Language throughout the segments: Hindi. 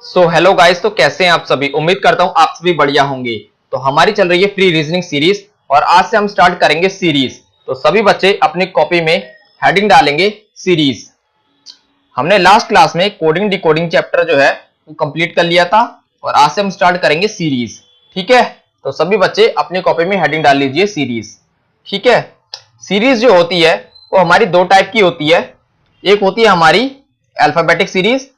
सो हेलो गाइस, तो कैसे हैं आप सभी। उम्मीद करता हूं आप सभी बढ़िया होंगे। तो हमारी चल रही है फ्री रीजनिंग सीरीज और आज से हम स्टार्ट करेंगे सीरीज। तो सभी बच्चे अपनी कॉपी में हेडिंग डालेंगे सीरीज। हमने लास्ट क्लास में कोडिंग डिकोडिंग चैप्टर जो है वो कंप्लीट कर लिया था और आज से हम स्टार्ट करेंगे सीरीज। ठीक है, तो सभी बच्चे अपनी कॉपी में हेडिंग डाल लीजिए सीरीज। ठीक है, सीरीज जो होती है वो हमारी दो टाइप की होती है। एक होती है हमारी अल्फाबेटिक सीरीज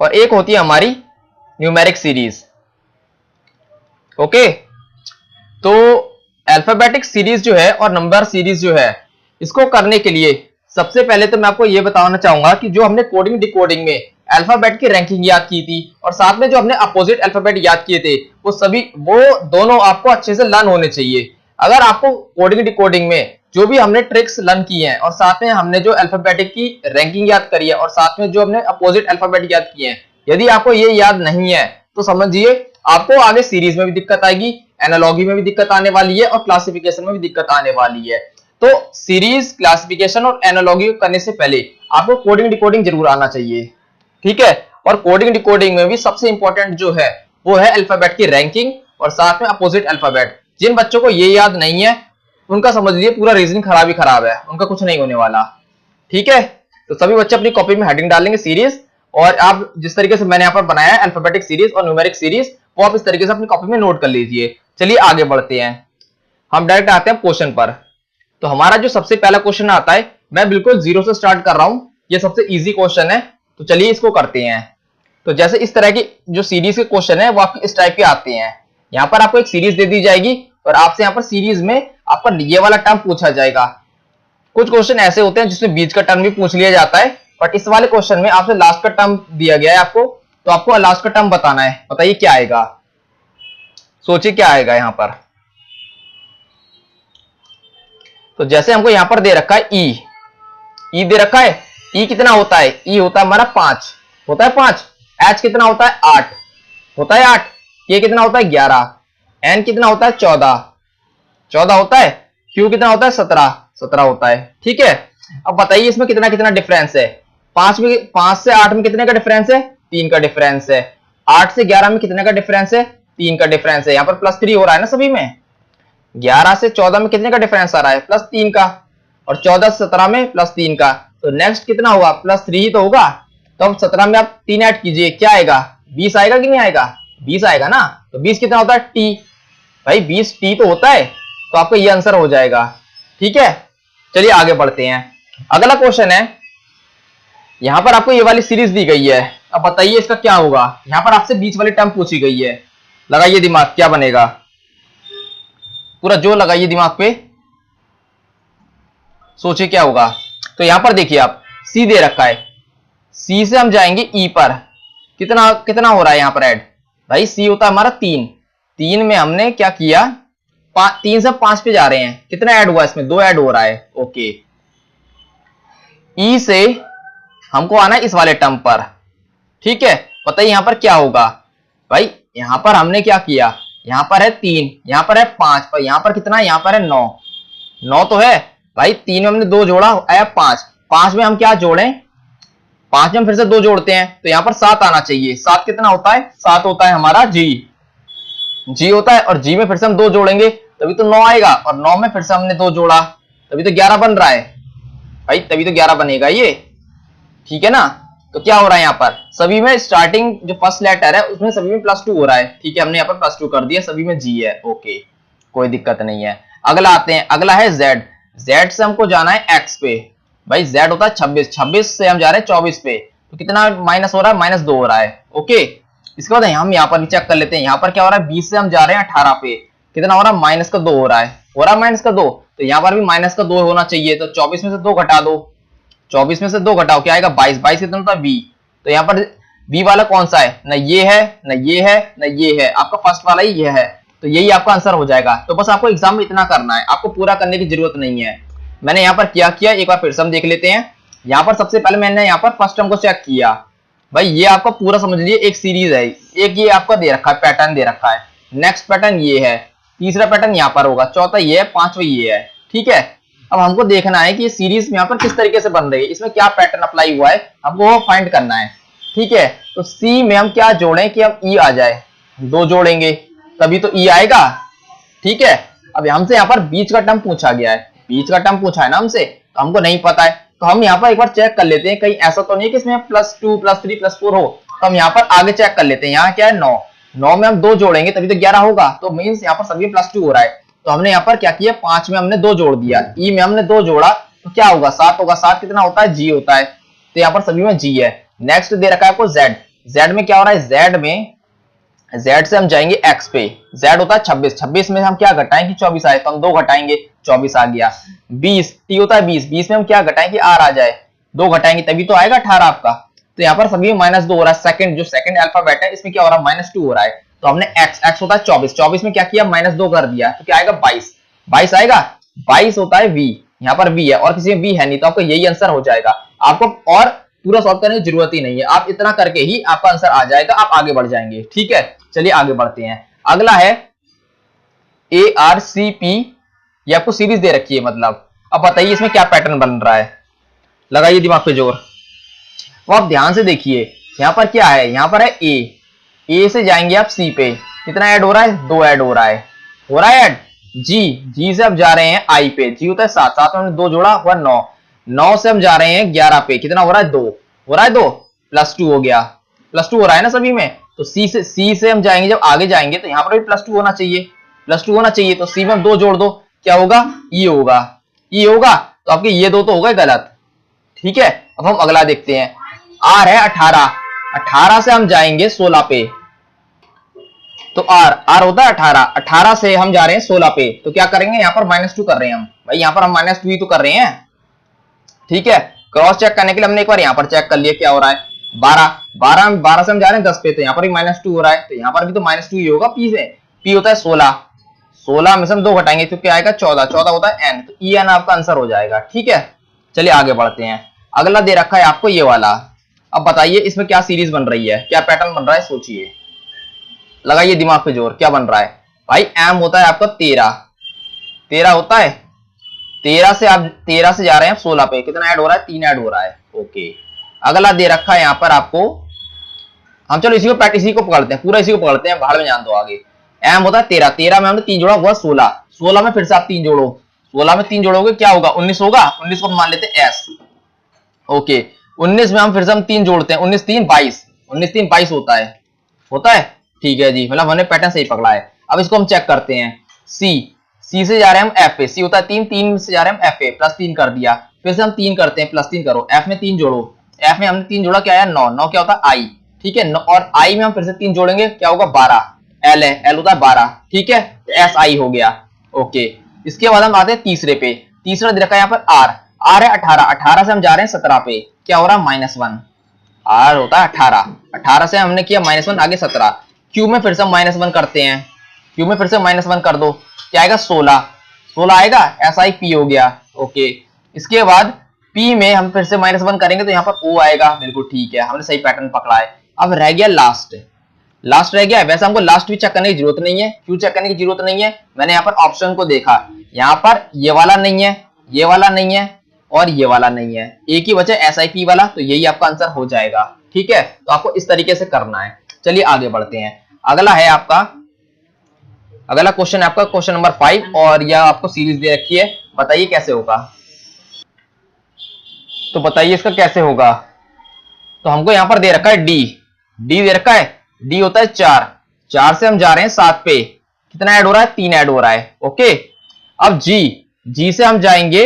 और एक होती है हमारी न्यूमेरिक सीरीज। ओके, तो अल्फाबेटिक सीरीज जो है और नंबर सीरीज जो है, इसको करने के लिए सबसे पहले तो मैं आपको यह बताना चाहूंगा कि जो हमने कोडिंग डिकोडिंग में अल्फाबेट की रैंकिंग याद की थी और साथ में जो हमने अपोजिट अल्फाबेट याद किए थे वो दोनों आपको अच्छे से लर्न होने चाहिए। अगर आपको कोडिंग डिकोडिंग में जो भी हमने ट्रिक्स लर्न की हैं और साथ में हमने जो अल्फाबेटिक की रैंकिंग याद करी है और साथ में जो हमने अपोजिट अल्फाबेट याद किए हैं, यदि आपको ये याद नहीं है तो समझिए आपको आगे सीरीज में भी दिक्कत आएगी, एनालॉगी में भी दिक्कत आने वाली है और क्लासिफिकेशन में भी दिक्कत आने वाली है। तो सीरीज, क्लासिफिकेशन और एनालॉगी करने से पहले आपको कोडिंग डिकोडिंग जरूर आना चाहिए। ठीक है, और कोडिंग डिकोडिंग में भी सबसे इंपॉर्टेंट जो है वो है अल्फाबेट की रैंकिंग और साथ में अपोजिट अल्फाबेट। जिन बच्चों को ये याद नहीं है उनका समझ लीजिए पूरा रीजनिंग खराब ही खराब है, उनका कुछ नहीं होने वाला। ठीक है, तो सभी बच्चे अपनी कॉपी में हेडिंग डालेंगे सीरीज और आप जिस तरीके से मैंने यहाँ पर बनाया है अल्फाबेटिक सीरीज और न्यूमेरिक सीरीज, वो आप इस तरीके से अपनी कॉपी में नोट कर लीजिए। चलिए आगे बढ़ते हैं, हम डायरेक्ट आते हैं क्वेश्चन पर। तो हमारा जो सबसे पहला क्वेश्चन आता है, मैं बिल्कुल जीरो से स्टार्ट कर रहा हूं, ये सबसे इजी क्वेश्चन है। तो चलिए इसको करते हैं। तो जैसे इस तरह की जो सीरीज के क्वेश्चन है वो आपके इस टाइप के आते हैं। यहाँ पर आपको एक सीरीज दे दी जाएगी और आपसे यहाँ पर सीरीज में आपका ये वाला टर्म पूछा जाएगा। कुछ क्वेश्चन ऐसे होते हैं जिसमें बीच का टर्म भी पूछ लिया जाता है, बट इस वाले क्वेश्चन में आपसे लास्ट का टर्म दिया गया है आपको, तो आपको लास्ट का टर्म बताना है। बताइए क्या आएगा, सोचिए क्या आएगा यहाँ पर। तो जैसे हमको यहाँ पर दे रखा है ई दे रखा है। ई कितना होता है? ई होता है हमारा 5, होता है 5। एच कितना होता है? 8, होता है 8। के कितना होता है? 11। एन कितना होता है? 14 होता है। क्यू कितना होता है? 17 होता है। ठीक है, अब बताइए इसमें कितना कितना डिफरेंस है। 5 से 8 में कितने का डिफरेंस है? 3 का डिफरेंस है। 8 से 11 में कितने का डिफरेंस है? 3 का डिफरेंस है। यहाँ पर +3 हो रहा है ना सभी में। 11 से 14 में कितने का डिफरेंस आ रहा है? +3 का। और 14 से 17 में +3 का। तो नेक्स्ट कितना होगा? +3 ही तो होगा। तो अब 17 में आप 3 ऐड कीजिए, क्या आएगा? 20 आएगा कि नहीं आएगा? 20 आएगा ना। तो 20 कितना होता है? टी। भाई 20 टी तो होता है, तो आपका ये आंसर हो जाएगा। ठीक है, चलिए आगे बढ़ते हैं। अगला क्वेश्चन है, यहां पर आपको ये वाली सीरीज दी गई है। अब बताइए इसका क्या होगा। यहां पर आपसे बीच वाली टर्म पूछी गई है। लगाइए दिमाग, क्या बनेगा? पूरा जोर लगाइए दिमाग पे, सोचिए क्या होगा। तो यहां पर देखिए आप सी दे रखा है, सी से हम जाएंगे ई पर। कितना कितना हो रहा है यहां पर ऐड? भाई सी होता है हमारा 3 में हमने क्या किया? 3 से 5 पे जा रहे हैं। कितना ऐड हुआ इसमें? 2 ऐड हो रहा है। ओके, ई से हमको आना है इस वाले टर्म पर। ठीक है, बताइए यहां पर क्या होगा। भाई यहां पर हमने क्या किया? यहां पर है 3, यहां पर है 5, पर यहां पर कितना है? यहां पर है 9 तो है। भाई 3 में हमने 2 जोड़ा, आया 5 में हम क्या जोड़ें? 5 में हम फिर से 2 जोड़ते हैं, तो यहां पर 7 आना चाहिए। 7 कितना होता है? 7 होता है हमारा जी होता है। और जी में फिर से हम 2 जोड़ेंगे तभी तो 9 आएगा, और 9 में फिर से हमने 2 जोड़ा तभी तो 11 बन रहा है। भाई तभी तो 11 बनेगा ये। ठीक है ना। तो क्या हो रहा है यहाँ पर? सभी में स्टार्टिंग जो फर्स्ट लेटर है उसमें सभी में +2 हो रहा है। ठीक है, हमने यहाँ पर +2 कर दिया, सभी में जी है। ओके, कोई दिक्कत नहीं है। अगला आते हैं, अगला है जेड से हमको जाना है एक्स पे। भाई जेड होता है 26 से हम जा रहे हैं 24 पे, तो कितना माइनस हो रहा है? -2 हो रहा है। ओके, इसके बाद हम यहाँ पर भी चेक कर लेते हैं। यहाँ पर क्या हो रहा है? 20 से हम जा रहे हैं 18 पे, कितना हो रहा है? -2 हो रहा है। -2, तो यहाँ पर भी -2 होना चाहिए। तो 24 में से 2 घटा दो, 24 में से 2 घटाओ, क्या आएगा? 22 कितना होता है? बी। तो यहाँ पर बी वाला कौन सा है? ना ये है, ना ये है, ना ये है, आपका फर्स्ट वाला ही ये है। तो यही आपका आंसर हो जाएगा। तो बस आपको एग्जाम में इतना करना है, आपको पूरा करने की जरूरत नहीं है। मैंने यहाँ पर क्या किया एक बार फिर से हम देख लेते हैं। यहाँ पर सबसे पहले मैंने यहाँ पर फर्स्ट टर्म को चेक किया। भाई ये आपका पूरा समझ लीजिए एक सीरीज है। एक ये आपका दे रखा है, पैटर्न दे रखा है। नेक्स्ट पैटर्न ये है, तीसरा पैटर्न यहाँ पर होगा, चौथा ये है, पांचवा ये है। ठीक है, अब हमको देखना है कि ये सीरीज में यहाँ पर किस तरीके से बन रही है, इसमें क्या पैटर्न अप्लाई हुआ है, हमको वो फाइंड करना है। ठीक है, तो सी में हम क्या जोड़ें कि हम ई आ जाए, 2 जोड़ेंगे तभी तो ई आएगा। ठीक है, अब हमसे यहाँ पर बीच का टर्म पूछा गया है, बीच का टर्म पूछा है ना हमसे, तो हमको नहीं पता है, तो हम यहाँ पर एक बार चेक कर लेते हैं कहीं ऐसा तो नहीं है कि इसमें +2 +3 +4 हो, तो हम यहाँ पर आगे चेक कर लेते हैं। यहाँ क्या है 9, 9 में हम 2 जोड़ेंगे तभी तो 11 होगा, तो मीन्स यहाँ पर सभी में +2 हो रहा है, तो हमने यहाँ पर क्या किया 5 में हमने 2 जोड़ दिया, ई में हमने 2 जोड़ा तो क्या होगा 7 होगा, 7 कितना होता है जी होता है, तो यहाँ पर सभी में जी है। नेक्स्ट दे रखा है आपको जेड, जेड में क्या हो रहा है, जेड में z से हम जाएंगे x पे, z होता है 26, 26 में हम क्या घटाएं कि 24 आए, तो हम 2 घटाएंगे 24 आ गया। 20 t होता है 20, 20 में हम क्या घटाएं कि r आ जाए, 2 घटाएंगे तभी तो आएगा 18 आपका, तो यहाँ पर सभी में -2 हो रहा है। सेकंड जो सेकंड अल्फाबेट है इसमें क्या हो रहा है -2 हो रहा है, तो हमने x होता है 24, 24 में क्या किया -2 कर दिया, तो क्या आएगा 22, 22 आएगा, 22 होता है v, यहाँ पर v है और किसी में v है नहीं, तो आपको यही आंसर हो जाएगा। आपको और पूरा सॉल्व करने की जरूरत ही नहीं है, आप इतना करके ही आपका आंसर आ जाएगा, आप आगे बढ़ जाएंगे। ठीक है, चलिए आगे बढ़ते हैं। अगला है ARCP, ये आपको सीरीज दे रखी है मतलब, अब बताइए इसमें क्या पैटर्न बन रहा है, लगाइए दिमाग पे जोर। तो आप ध्यान से देखिए यहाँ पर क्या है, यहाँ पर है A से जाएंगे आप C पे, कितना ऐड हो रहा है 2 ऐड हो रहा है ऐड। G से आप जा रहे हैं I पे, G होता है 7, 7 में हमने 2 जोड़ा हुआ 9, 9 से हम जा रहे हैं 11 पे, कितना हो रहा है 2 हो रहा है, 2 +2 हो गया, +2 हो रहा है ना सभी में, तो C से हम जाएंगे, जब आगे जाएंगे तो यहाँ पर भी +2 होना चाहिए, +2 होना चाहिए, तो C में हम 2 जोड़ दो, क्या होगा E होगा, E होगा, तो आपके ये 2 तो होगा गलत। ठीक है, अब हम अगला देखते हैं, R है 18, 18 से हम जाएंगे 16 पे, तो R होता है 18, 18 से हम जा रहे हैं 16 पे, तो क्या करेंगे यहाँ पर -2 कर रहे हैं हम, भाई यहाँ पर हम -2 ही तो कर रहे हैं। ठीक है, क्रॉस चेक करने के लिए हमने एक बार यहाँ पर चेक कर लिया क्या हो रहा है, 12 से हम जा रहे हैं 10 पे, तो यहाँ पर भी -2 हो रहा है, तो यहाँ पर भी तो -2 ही होगा। P से P होता है 16, 16 में से हम 2 घटाएंगे तो क्या आएगा 14, 14 होता है N, तो EN आपका आंसर हो जाएगा। ठीक है, चलिए आगे बढ़ते हैं। अगला दे रखा है आपको ये वाला, अब बताइए इसमें क्या सीरीज बन रही है, क्या पैटर्न बन रहा है, सोचिए, लगाइए दिमाग पे जोर, क्या बन रहा है भाई। M होता है आपका 13 होता है, 13 से जा रहे हैं 16 पे, कितना ऐड हो रहा है 3 ऐड हो रहा है। ओके, अगला दे रखा है यहाँ पर आपको, हम चलो इसी को पकड़ते हैं, पूरा इसी को पकड़ते हैं, बाहर में जान दो आगे। M होता है 13, 13 में हमने 3 जोड़ा हुआ 16, 16 में फिर से आप 3 जोड़ो, 16 में 3 जोड़ोगे क्या होगा 19 होगा, 19 को मान लेते हैं S। ओके, 19 में हम फिर से हम 3 जोड़ते हैं, 19 3 22, 19 3 22 होता है। ठीक है जी, मतलब हमने पैटर्न सही पकड़ा है। अब इसको हम चेक करते हैं, C से जा रहे हैं हम F पे, C होता है 3, 3 से जा रहे हैं हम F पे, +3 कर दिया, फिर से हम 3 करते हैं, +3 करो, F में 3 जोड़ो, F में हमने 3 जोड़ा क्या है 9, 9 क्या होता है I। ठीक है, और I में हम फिर से 3 जोड़ेंगे क्या होगा 12, L है, L होता है 12। ठीक है, तो SI हो गया। ओके, इसके बाद हम आते हैं तीसरे पे, तीसरा दे रखा है यहाँ पर R है 18, 18 से हम जा रहे हैं 17 पे, क्या हो रहा है -1, R होता है 18, 18 से हमने किया -1 आगे 17, Q में फिर से हम -1 करते हैं, Q में फिर से -1 कर दो, क्या आएगा 16 आएगा, SIP हो गया। ओके, इसके बाद P में हम फिर से -1 करेंगे तो यहाँ पर O आएगा, बिल्कुल ठीक है, हमने सही पैटर्न पकड़ा है। अब रह गया लास्ट रह गया है, वैसे हमको लास्ट भी चेक करने की जरूरत नहीं है, क्यों चेक करने की जरूरत नहीं है, मैंने यहाँ पर ऑप्शन को देखा, यहाँ पर ये वाला नहीं है, ये वाला नहीं है और ये वाला नहीं है, एक ही बचा SIP वाला, तो यही आपका आंसर हो जाएगा। ठीक है, तो आपको इस तरीके से करना है। चलिए आगे बढ़ते हैं। अगला है आपका, अगला क्वेश्चन है आपका क्वेश्चन नंबर 5, और यह आपको सीरीज दे रखी है, बताइए कैसे होगा, तो बताइए इसका कैसे होगा। तो हमको यहाँ पर दे रखा है D दे रखा है, D होता है 4 से हम जा रहे हैं 7 पे, कितना ऐड हो रहा है 3 ऐड हो रहा है। ओके, अब G से हम जाएंगे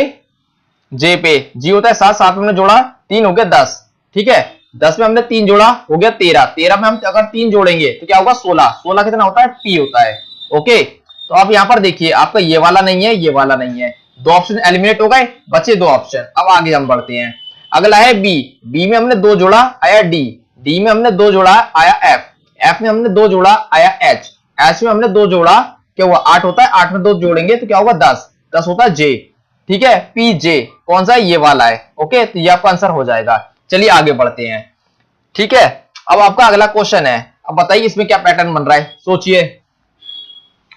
J पे, G होता है 7 में हमने जोड़ा 3 हो गया 10। ठीक है, 10 में हमने 3 जोड़ा हो गया 13, 13 में हम अगर 3 जोड़ेंगे तो क्या होगा 16, 16 कितना होता है P होता है। ओके, तो आप यहाँ पर देखिए आपका ये वाला नहीं है, ये वाला नहीं है, 2 ऑप्शन एलिमिनेट हो गए, बचे 2 ऑप्शन। अब आगे हम बढ़ते हैं। अगला है B में हमने 2 जोड़ा आया D में हमने 2 जोड़ा आया F में हमने 2 जोड़ा आया H में हमने 2 जोड़ा, क्या हुआ 8 होता है, 8 में 2 जोड़ेंगे तो क्या होगा 10 होता है J। ठीक है, PJ कौन सा है, ये वाला है। ओके, तो ये आपका आंसर हो जाएगा। चलिए आगे बढ़ते हैं। ठीक है, अब आपका अगला क्वेश्चन है, अब बताइए इसमें क्या पैटर्न बन रहा है, सोचिए,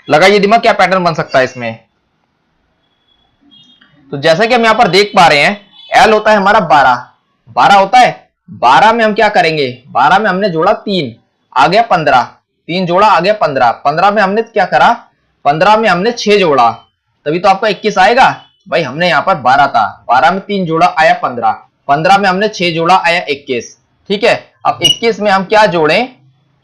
लगाइए दिमाग, क्या पैटर्न बन सकता है इसमें। तो जैसा कि हम यहाँ पर देख पा रहे हैं L होता है हमारा 12 होता है। 12 में हम क्या करेंगे, 12 में हमने जोड़ा 3, आ गया 15, 3 जोड़ा आ गया 15, 15 में हमने क्या करा, 15 में हमने 6 जोड़ा, तभी तो आपका 21 आएगा। भाई हमने यहाँ पर 12 था, 12 में 3 जोड़ा आया 15, 15 में हमने 6 जोड़ा आया 21। ठीक है, अब 21 में हम क्या जोड़ें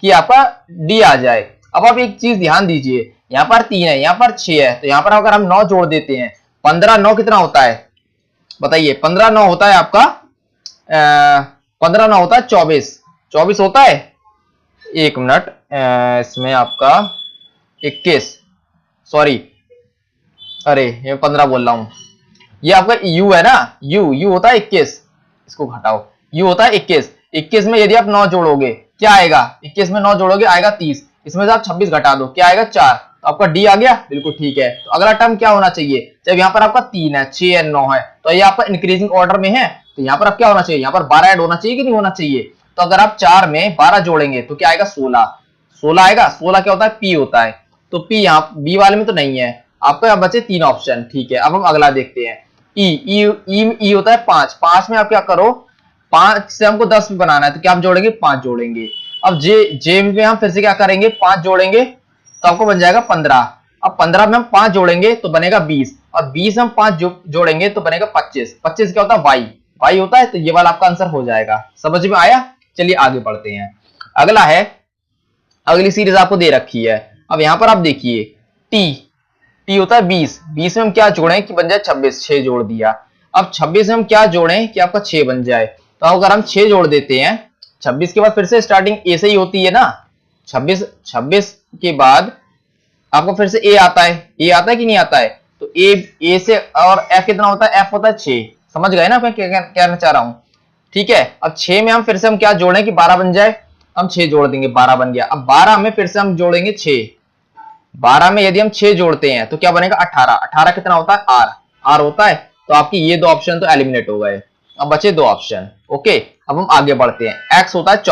कि आपका डी आ जाए। अब आप एक चीज ध्यान दीजिए, यहाँ पर 3 है, यहाँ पर 6 है, तो यहाँ पर अगर हम 9 जोड़ देते हैं, 15 9 कितना होता है बताइए, 15 9 होता है आपका 15 9 होता है 24 होता है। एक मिनट, इसमें आपका 21, सॉरी, अरे ये 15 बोल रहा हूं, ये आपका u है ना, u होता है 21, इसको घटाओ, u होता है 21, 21 में यदि आप 9 जोड़ोगे क्या आएगा, 21 में 9 जोड़ोगे आएगा 30, इसमें से आप 26 घटा दो क्या आएगा 4, तो आपका डी आ गया, बिल्कुल ठीक है। तो अगला टर्म क्या होना चाहिए, जब यहाँ पर आपका 3 है 6 है 9 है, तो ये आपका इंक्रीजिंग ऑर्डर में है, तो यहाँ पर आप क्या होना चाहिए, यहाँ पर 12 ऐड होना चाहिए कि नहीं होना चाहिए। तो अगर आप 4 में 12 जोड़ेंगे तो क्या आएगा 16 आएगा। 16 क्या होता है, पी होता है, तो पी यहाँ बी वाले में तो नहीं है, आपको यहाँ बचे 3 ऑप्शन। ठीक है, अब हम अगला देखते हैं, ई होता है 5 में आप क्या करो, 5 से हमको 10 भी बनाना है, तो क्या हम जोड़ेंगे 5 जोड़ेंगे। अब जे में हम फिर से क्या करेंगे 5 जोड़ेंगे, तो आपको बन जाएगा 15। अब 15 में हम 5 जोड़ेंगे तो बनेगा 20, और 20 में हम 5 जोड़ेंगे तो बनेगा 25। 25 क्या होता है, वाई होता है, तो ये वाला आपका आंसर हो जाएगा। समझ में आया, चलिए आगे बढ़ते हैं। अगला है, अगली सीरीज आपको दे रखी है। अब यहां पर आप देखिए टी होता है 20 में हम क्या जोड़ें कि बन जाए 26, 6 जोड़ दिया। अब 26 में हम क्या जोड़ें कि आपका 6 बन जाए, तो अगर हम 6 जोड़ देते हैं, 26 के बाद फिर से स्टार्टिंग ए से ही होती है ना, 26 के बाद आपको फिर से ए आता है कि नहीं आता है, तो ए से, और एफ कितना होता है, एफ होता है 6। समझ गए ना मैं क्या कहना चाह रहा हूं। ठीक है, अब 6 में हम फिर से हम क्या जोड़ें कि 12 बन जाए, हम 6 जोड़ देंगे 12 बन गया। अब 12 में फिर से हम जोड़ेंगे 6, 12 में यदि हम 6 जोड़ते हैं तो क्या बनेगा 18 कितना होता है, आर होता है। तो आपकी ये 2 ऑप्शन तो एलिमिनेट हो गए, अब बचे 2 ऑप्शन। ओके, अब हम आगे बढ़ते हैं। एक्स होता है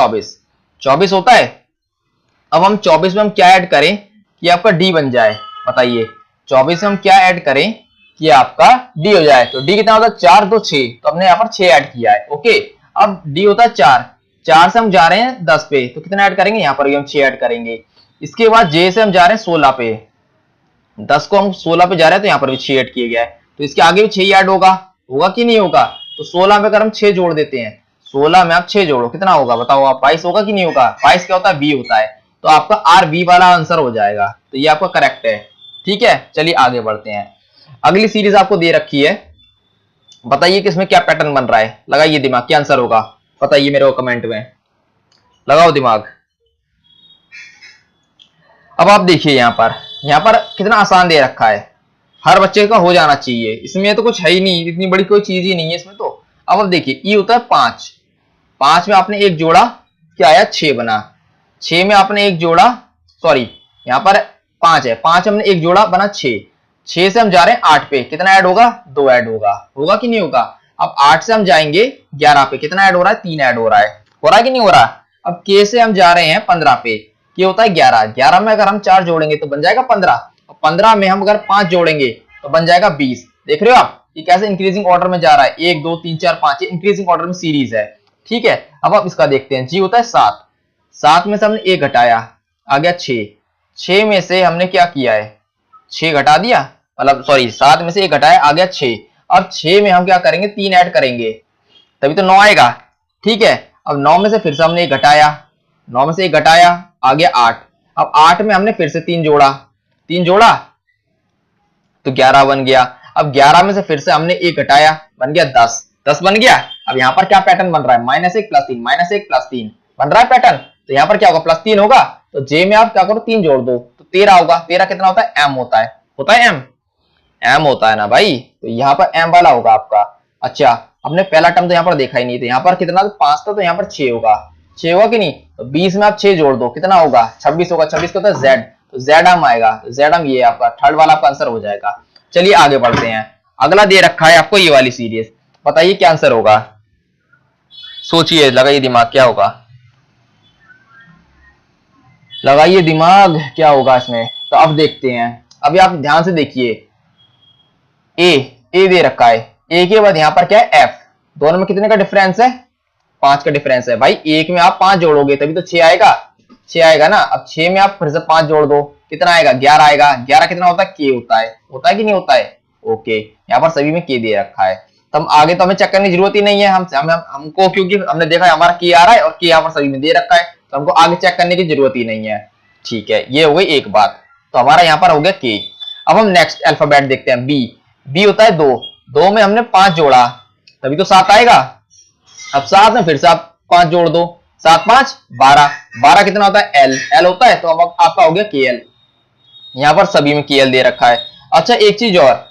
24 होता है। अब हम 24 में हम क्या ऐड करें कि आपका डी बन जाए, बताइए 24 में हम क्या ऐड करें कि आपका डी हो जाए। तो डी कितना होता है 4 2 6, तो हमने यहाँ पर 6 ऐड किया है। ओके, अब डी होता है 4 से हम जा रहे हैं 10 पे, तो कितना ऐड करेंगे, यहाँ पर भी हम 6 ऐड करेंगे। इसके बाद जे से हम जा रहे हैं 16 पे, 10 को हम 16 पे जा रहे हैं, तो यहाँ पर भी 6 ऐड किया गया है, तो इसके आगे भी 6 ऐड होगा कि नहीं होगा। तो 16 में अगर हम 6 जोड़ देते हैं, 16 में आप 6 जोड़ो कितना होगा बताओ आप, 22 होगा कि नहीं होगा। 22 क्या होता है, बी होता है, तो आपका आर बी वाला आंसर हो जाएगा, तो ये आपका करेक्ट है। ठीक है, चलिए आगे बढ़ते हैं। अगली सीरीज आपको दे रखी है, बताइए कि इसमें क्या पैटर्न बन रहा है, लगाइए दिमाग, क्या आंसर होगा बताइए मेरे को कमेंट में, लगाओ दिमाग। अब आप देखिए यहाँ पर कितना आसान दे रखा है, हर बच्चे का हो जाना चाहिए, इसमें तो कुछ है ही नहीं, इतनी बड़ी कोई चीज ही नहीं है इसमें तो। अब देखिए ई होता है 5 में आपने एक जोड़ा क्या आया 6 बना, 6 में आपने एक जोड़ा, सॉरी यहाँ पर 5 है, 5 हमने एक जोड़ा बना 6 से हम जा रहे हैं 8 पे, कितना ऐड होगा 2 ऐड होगा कि नहीं होगा। अब 8 से हम जाएंगे 11 पे, कितना ऐड हो रहा है 3 ऐड हो रहा है कि नहीं हो रहा। अब के से हम जा रहे हैं 15 पे, ये होता है 11 में अगर हम 4 जोड़ेंगे तो बन जाएगा 15, 15 में हम अगर 5 जोड़ेंगे तो बन जाएगा 20। देख रहे हो आप ये कैसे इंक्रीजिंग ऑर्डर में जा रहा है, 1 2 3 4 5, ये इंक्रीजिंग ऑर्डर में सीरीज है। ठीक है, अब आप इसका देखते हैं। जी होता है 7 में से हमने 1 घटाया आ गया 6 में से हमने क्या किया है 6 घटा दिया, मतलब सॉरी 7 में से 1 घटाया आ गया 6। अब 6 में हम क्या करेंगे 3 ऐड करेंगे तभी तो 9 आएगा। ठीक है, अब 9 में से फिर से हमने 1 घटाया, 9 में से 1 घटाया आ गया 8। अब 8 में हमने फिर से 3 जोड़ा तो 11 बन गया। अब 11 में से फिर से हमने 1 घटाया बन गया 10 बन गया। अब यहाँ पर क्या पैटर्न बन रहा है, -1 + 3 बन रहा है पैटर्न, तो यहाँ पर क्या होगा +3 होगा, तो जे में आप क्या करो 3 जोड़ दो तो 13 होगा। 13 कितना होता है, एम होता है एम होता है ना भाई, तो यहाँ पर एम वाला होगा आपका। अच्छा, हमने पहला टर्म तो यहाँ पर देखा ही नहीं, तो यहाँ पर कितना 5 था, तो यहाँ पर 6 होगा कि नहीं। तो 20 में आप 6 जोड़ दो कितना होगा 26 होगा। 26 का होता है जेड, तो जेड एम आएगा, जेड एम ये आपका थर्ड वाला आपका आंसर हो जाएगा। चलिए आगे बढ़ते हैं। अगला दे रखा है आपको ये वाली सीरीज, बताइए क्या आंसर होगा, सोचिए, लगाइए दिमाग, क्या होगा, लगाइए दिमाग, क्या होगा इसमें। तो अब देखते हैं, अभी आप ध्यान से देखिए, ए दे रखा है, ए के बाद यहाँ पर क्या है एफ, दोनों में कितने का डिफरेंस है, 5 का डिफरेंस है। भाई एक में आप 5 जोड़ोगे तभी तो 6 आएगा, 6 आएगा ना। अब 6 में आप फिर से 5 जोड़ दो, कितना आएगा 11 आएगा। 11 कितना होता है, के होता है कि नहीं होता है। ओके, यहाँ पर सभी में के दे रखा है, तो हम आगे तो हमें चेक करने की जरूरत ही नहीं है। हमको क्योंकि हमने देखा हमारा के आ रहा है और के यहाँ पर सभी में दे रखा है, तो हमको आगे चेक करने की जरूरत ही नहीं है। ठीक है, ये हो गई एक बात, तो हमारा यहाँ पर हो गया के। अब हम नेक्स्ट अल्फाबेट देखते हैं, बी। बी होता है 2, 2 में हमने 5 जोड़ा तभी तो 7 आएगा। अब 7 में फिर से आप 5 जोड़ दो, 7 5 12, 12 कितना होता है एल, एल होता है, तो अब आपका हो गया के एल। यहाँ पर सभी में के एल दे रखा है। अच्छा एक चीज और,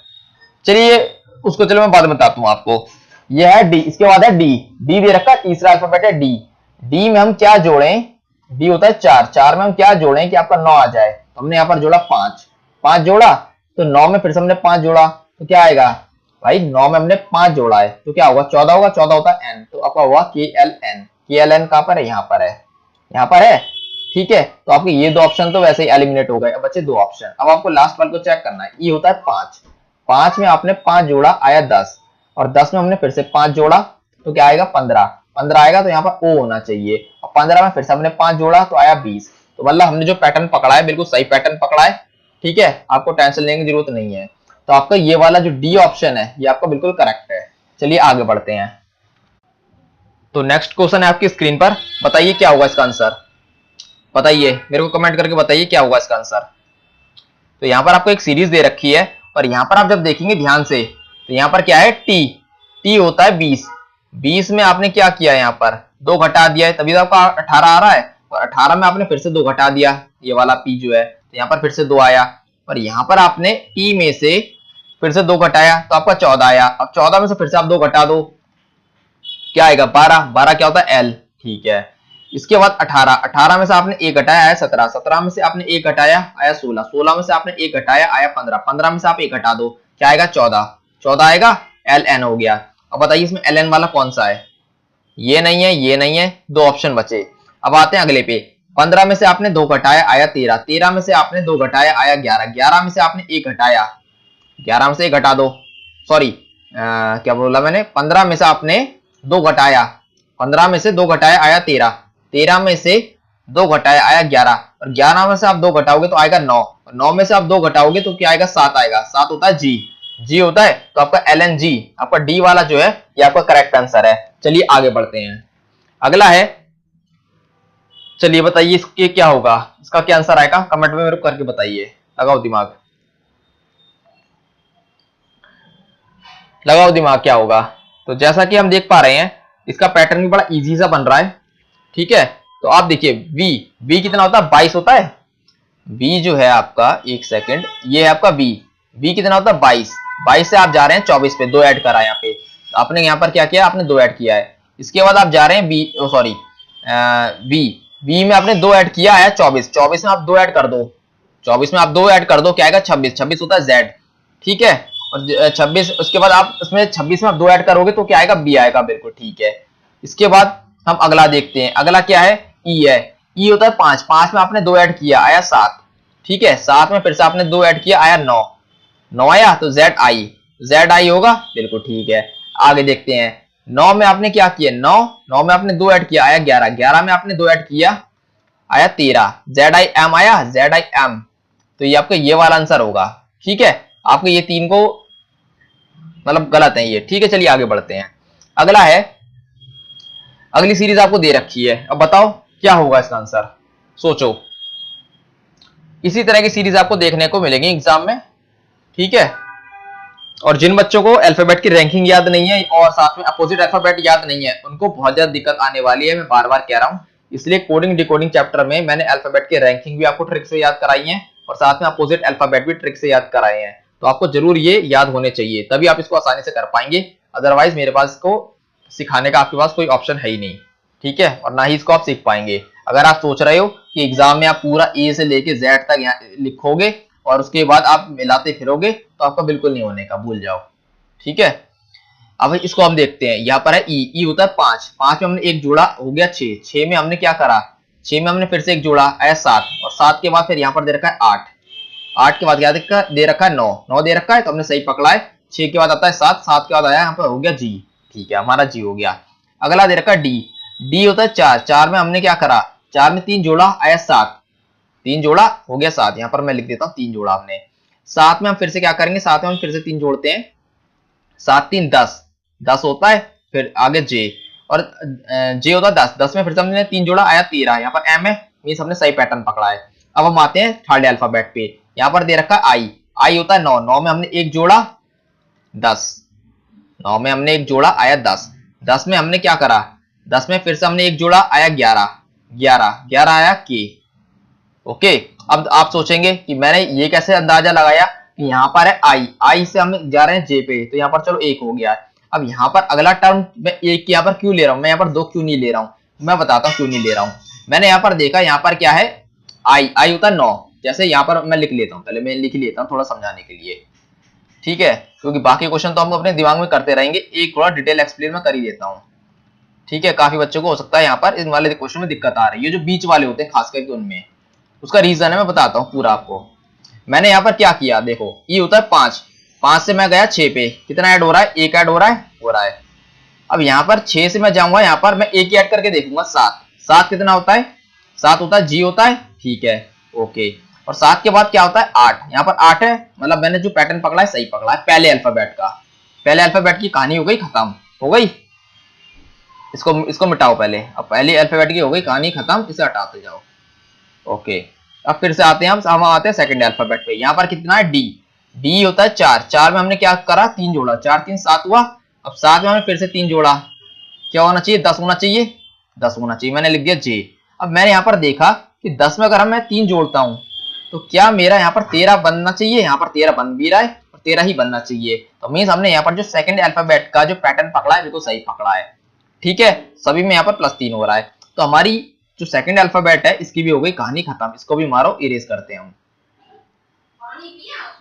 चलिए उसको चलो मैं बाद में बताता हूँ आपको। यह है डी, इसके बाद है डी। डी दे रखा है, तीसरा अल्फाबेट है डी। डी में हम क्या जोड़ें, डी होता है 4, 4 में हम क्या जोड़ें कि आपका 9 आ जाए, तो हमने यहाँ पर जोड़ा 5, 5 जोड़ा, तो 9 में फिर से हमने 5 जोड़ा तो क्या आएगा भाई, 9 में हमने 5 जोड़ा है तो क्या होगा 14 होगा, 14 होता है एन, तो आपका हुआ के एल एन। के एल एन कहां पर है, यहाँ पर है, यहाँ पर है। ठीक है, तो आपके ये 2 ऑप्शन तो वैसे ही एलिमिनेट हो गए। अब बचे 2 ऑप्शन, अब आपको लास्ट वाले को चेक करना है। ये होता है 5, 5 में आपने 5 जोड़ा आया 10, और 10 में हमने फिर से 5 जोड़ा तो क्या आएगा 15, 15 आएगा तो यहाँ पर ओ होना चाहिए, और 15 में फिर से हमने 5 जोड़ा तो आया 20। तो मतलब हमने जो पैटर्न पकड़ा है बिल्कुल सही पैटर्न पकड़ा है। ठीक है, आपको टेंशन लेने की जरूरत नहीं है। तो आपका ये वाला जो डी ऑप्शन है ये आपका बिल्कुल करेक्ट है। चलिए आगे बढ़ते हैं। तो नेक्स्ट क्वेश्चन है आपकी स्क्रीन पर, बताइए क्या होगा इसका आंसर, बताइए मेरे को कमेंट करके बताइए क्या होगा इसका आंसर। तो यहाँ पर आपको एक सीरीज दे रखी है, और यहाँ पर आप जब देखेंगे ध्यान से तो यहाँ पर क्या है टी, टी होता है 20, 20 में आपने क्या किया, यहाँ पर 2 घटा दिया है तभी तो आपका 18 आ रहा है, और 18 में आपने फिर से 2 घटा दिया, ये वाला पी जो है, तो यहाँ पर फिर से 2 आया, और यहाँ पर आपने टी में से फिर से 2 घटाया तो आपका 14 आया। अब 14 में से फिर से आप 2 घटा दो, क्या आएगा 12, 12 क्या होता है एल। ठीक है, इसके बाद 18, 18 में से आपने 1 घटाया आया 17, 17 में से आपने 1 घटाया आया 16, 16 में से आपने 1 घटाया आया 15, 15 में से आप 1 घटा दो क्या आएगा 14, 14 आएगा, एल एन हो गया। अब बताइए इसमें एल एन वाला कौन सा है, ये नहीं है, ये नहीं है, 2 ऑप्शन बचे। अब आते हैं अगले पे, 15 में से आपने 2 घटाया आया 13, 13 में से आपने 2 घटाया आया 11, 11 में से आपने 1 घटाया, 11 में से 1 घटा दो, सॉरी क्या बोला मैंने, 15 में से आपने 2 घटाया, 15 में से 2 घटाया आया 13, 13 में से 2 घटाया आया 11, और 11 में से आप 2 घटाओगे तो आएगा 9, 9 में से आप 2 घटाओगे तो क्या आएगा 7 आएगा, 7 होता है जी, जी होता है। तो आपका एल एन जी, आपका डी वाला जो है ये आपका करेक्ट आंसर है। चलिए आगे बढ़ते हैं, अगला है, चलिए बताइए इसके क्या होगा, इसका क्या आंसर आएगा, कमेंट में मेरे को करके बताइए, लगाओ दिमाग, लगाओ दिमाग क्या होगा। तो जैसा कि हम देख पा रहे हैं इसका पैटर्न भी बड़ा इजी सा बन रहा है। ठीक है, तो आप देखिए वी, वी कितना होता है 22 होता है, वी जो है आपका, एक सेकंड, ये है आपका वी, वी कितना होता है 22, 22 से आप जा रहे हैं 24 पे, 2 ऐड करा यहाँ पे, आपने यहाँ पर क्या किया, आपने 2 ऐड किया है। इसके बाद आप जा रहे हैं बी, सॉरी वी, वी में आपने 2 ऐड किया है 24, 24 में आप 2 ऐड कर दो, 24 में आप 2 ऐड कर दो क्या आएगा 26, 26 होता है जेड। ठीक है, और 26, उसके बाद आप उसमें 26 में आप 2 ऐड करोगे तो क्या आएगा बी आएगा, बिल्कुल ठीक है। इसके बाद हम अगला देखते हैं, अगला क्या है ई है, ई होता है 5, 5 में आपने 2 ऐड किया आया 7, ठीक है, 7 में फिर से आपने 2 ऐड किया आया 9, 9 आया तो जेड आई, जेड आई होगा, बिल्कुल ठीक है। आगे देखते हैं, 9 में आपने क्या किया, 9, 9 में आपने 2 ऐड किया आया 11, 11 में आपने 2 ऐड किया आया 13, जेड आई एम आया, जेड आई एम, तो ये आपका ये वाला आंसर होगा। ठीक है, आपके ये 3 को मतलब गलत है ये। ठीक है, चलिए आगे बढ़ते हैं, अगला है, अगली सीरीज आपको दे रखी है, अब बताओ क्या होगा इसका आंसर, सोचो। इसी तरह की सीरीज आपको देखने को मिलेगी एग्जाम में। ठीक है, और जिन बच्चों को अल्फाबेट की रैंकिंग याद नहीं है और साथ में अपोजिट अल्फाबेट याद नहीं है उनको बहुत ज्यादा दिक्कत आने वाली है, मैं बार बार कह रहा हूं। इसलिए कोडिंग डिकोडिंग चैप्टर में मैंने अल्फाबेट की रैंकिंग भी आपको ट्रिक से याद कराई है और साथ में अपोजिट अल्फाबेट भी ट्रिक से याद कराए हैं, तो आपको जरूर ये याद होने चाहिए, तभी आप इसको आसानी से कर पाएंगे। अदरवाइज मेरे पास इसको सिखाने का आपके पास कोई ऑप्शन है ही नहीं। ठीक है, और ना ही इसको आप सीख पाएंगे। अगर आप सोच रहे हो कि एग्जाम में आप पूरा ए से लेके जेड तक यहाँ लिखोगे और उसके बाद आप मिलाते फिरोगे तो आपका बिल्कुल नहीं होने का, भूल जाओ। ठीक है, अब इसको हम देखते हैं, यहाँ पर है ई, ई होता है 5, 5 में हमने 1 जोड़ा हो गया 6, 6 में हमने क्या करा, 6 में हमने फिर से 1 जोड़ा आया 7, और 7 के बाद फिर यहाँ पर दे रखा है 8, 8 के बाद क्या दे रखा है 9, 9 दे रखा है तो हमने सही पकड़ा है 6 के बाद आता है 7, 7 के बाद आया यहाँ पर हो गया जी। ठीक है, हमारा जी हो गया। अगला दे रखा डी, डी होता है 4, 4 में हमने क्या करा, 4 में 3 जोड़ा आया 7, 3 जोड़ा हो गया 7। यहाँ पर मैं लिख देता हूँ 3 जोड़ा हमने। 7 में हम फिर से क्या करेंगे, 7 में हम फिर से 3 जोड़ते हैं, 7 3 10, 10 होता है। फिर आगे जे, और जे होता है 10, 10 में फिर से हमने 3 जोड़ा आया 13। यहाँ पर एम है, मीन्स हमने सही पैटर्न पकड़ा है। अब हम आते हैं थर्ड अल्फाबेट पे। यहाँ पर दे रखा है आई, आई होता है 9, 9 में हमने एक जोड़ा 10, 9 में हमने एक जोड़ा आया 10, 10 में हमने क्या करा, 10 में फिर से हमने एक जोड़ा आया 11, 11, 11 आया के। ओके, अब आप सोचेंगे कि मैंने ये कैसे अंदाजा लगाया कि यहाँ पर है आई, आई से हम जा रहे हैं जे पे, तो यहाँ पर चलो 1 हो गया। अब यहाँ पर अगला टर्म मैं 1 यहाँ पर क्यों ले रहा हूँ, मैं यहाँ पर 2 क्यों नहीं ले रहा हूँ, मैं बताता हूँ क्यों नहीं ले रहा हूँ। मैंने यहाँ पर देखा, यहाँ पर क्या है, आई, आई होता है 9। जैसे यहाँ पर मैं लिख लेता हूँ, पहले मैं लिख लेता हूँ थोड़ा समझाने के लिए, ठीक है, क्योंकि बाकी क्वेश्चन तो हम अपने दिमाग में करते रहेंगे, एक थोड़ा डिटेल एक्सप्लेन में कर ही देता हूँ। ठीक है, काफी बच्चों को हो सकता है यहाँ पर इस वाले क्वेश्चन में दिक्कत आ रही है, ये जो बीच वाले होते हैं खास करके उनमें, उसका रीजन है मैं बताता हूँ पूरा आपको। मैंने यहाँ पर क्या किया, देखो ये होता है 5, 5 से मैं गया 6 पे, कितना ऐड हो रहा है, 1 ऐड हो रहा है, हो रहा है। अब यहाँ पर 6 से मैं जाऊंगा, यहाँ पर मैं 1 ऐड करके देखूंगा 7, 7 कितना होता है, 7 होता है जी होता है, ठीक है, ओके। और 7 के बाद क्या होता है 8, यहाँ पर 8 है, मतलब मैंने जो पैटर्न पकड़ा है सही पकड़ा है पहले अल्फाबेट का। पहले अल्फाबेट की कहानी हो गई खत्म, हो गई, इसको मिटाओ पहले। अब पहले अल्फाबेट की हो गई कहानी खत्म, इसे हटाते जाओ, ओके। अब फिर से आते हैं हम आते हैं सेकंड अल्फाबेट पे। यहाँ पर कितना है डी, डी होता है 4, 4 में हमने क्या करा, 3 जोड़ा, 4 3 7 हुआ। अब 7 में हमने फिर से 3 जोड़ा, क्या होना चाहिए, 10 होना चाहिए, 10 होना चाहिए, मैंने लिख दिया जे। अब मैंने यहाँ पर देखा कि 10 में अगर मैं 3 जोड़ता हूँ तो क्या मेरा यहाँ पर 13 बनना चाहिए, यहाँ पर 13 बन भी रहा है और 13 ही बनना चाहिए। तो मीन्स हमने यहाँ पर जो सेकंड अल्फाबेट का जो पैटर्न पकड़ा है बिल्कुल सही पकड़ा है, ठीक है। सभी में यहाँ पर +3 हो रहा है, तो हमारी जो सेकंड अल्फाबेट है इसकी भी हो गई कहानी खत्म, इसको भी मारो, इरेज करते हैं हम,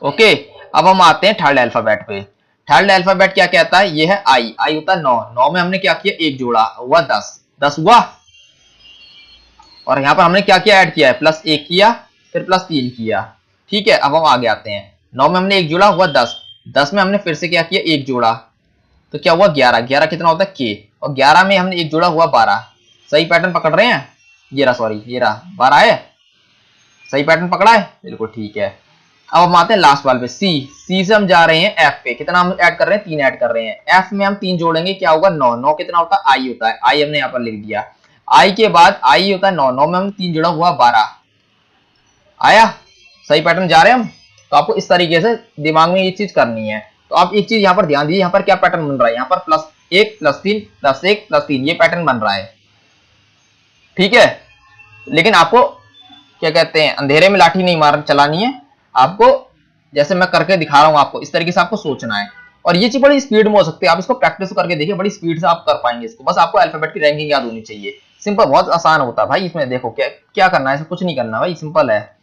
ओके। अब हम आते हैं थर्ड अल्फाबेट पे। थर्ड अल्फाबेट क्या कहता है, ये है आई, आई होता है 9, 9 में हमने क्या किया, एक जोड़ा हुआ 10, 10 हुआ। और यहाँ पर हमने क्या किया, ऐड किया है, +1 किया, फिर +3 किया, ठीक है। अब हम आगे आते हैं, 9 में हमने एक जोड़ा हुआ 10, 10 में हमने फिर से क्या किया, एक जोड़ा, तो क्या हुआ 11, 11 कितना होता है के, और 11 में हमने एक जोड़ा हुआ 12। सही पैटर्न पकड़ रहे हैं, ये रहा, सॉरी ये रहा 12 है, सही पैटर्न पकड़ा है, बिल्कुल ठीक है। अब हम आते हैं लास्ट वाले पे, सी, सी से हम जा रहे हैं एफ पे। कितना हम ऐड कर रहे हैं, 3 ऐड कर रहे हैं। एफ में हम 3 जोड़ेंगे, क्या होगा 9, 9 कितना होता है, आई होता है, आई हमने यहाँ पर लिख दिया। आई के बाद आई होता है 9, 9 में हम 3 जोड़ा हुआ 12 आया, सही पैटर्न जा रहे हैं हम। तो आपको इस तरीके से दिमाग में ये चीज करनी है। तो आप एक चीज यहाँ पर ध्यान दीजिए, यहाँ पर क्या पैटर्न बन रहा है, यहाँ पर +1 +3 +1 +3 ये पैटर्न बन रहा है, ठीक है। लेकिन आपको क्या कहते हैं, अंधेरे में लाठी नहीं मार चलानी है, आपको जैसे मैं करके दिखा रहा हूं आपको इस तरीके से आपको सोचना है। और ये चीज बड़ी स्पीड में हो सकती है, आप इसको प्रैक्टिस करके देखिए, बड़ी स्पीड से आप कर पाएंगे इसको। बस आपको अल्फाबेट की रैंकिंग याद होनी चाहिए, सिंपल, बहुत आसान होता है भाई। इसमें देखो क्या क्या करना है, कुछ नहीं करना भाई, सिंपल है,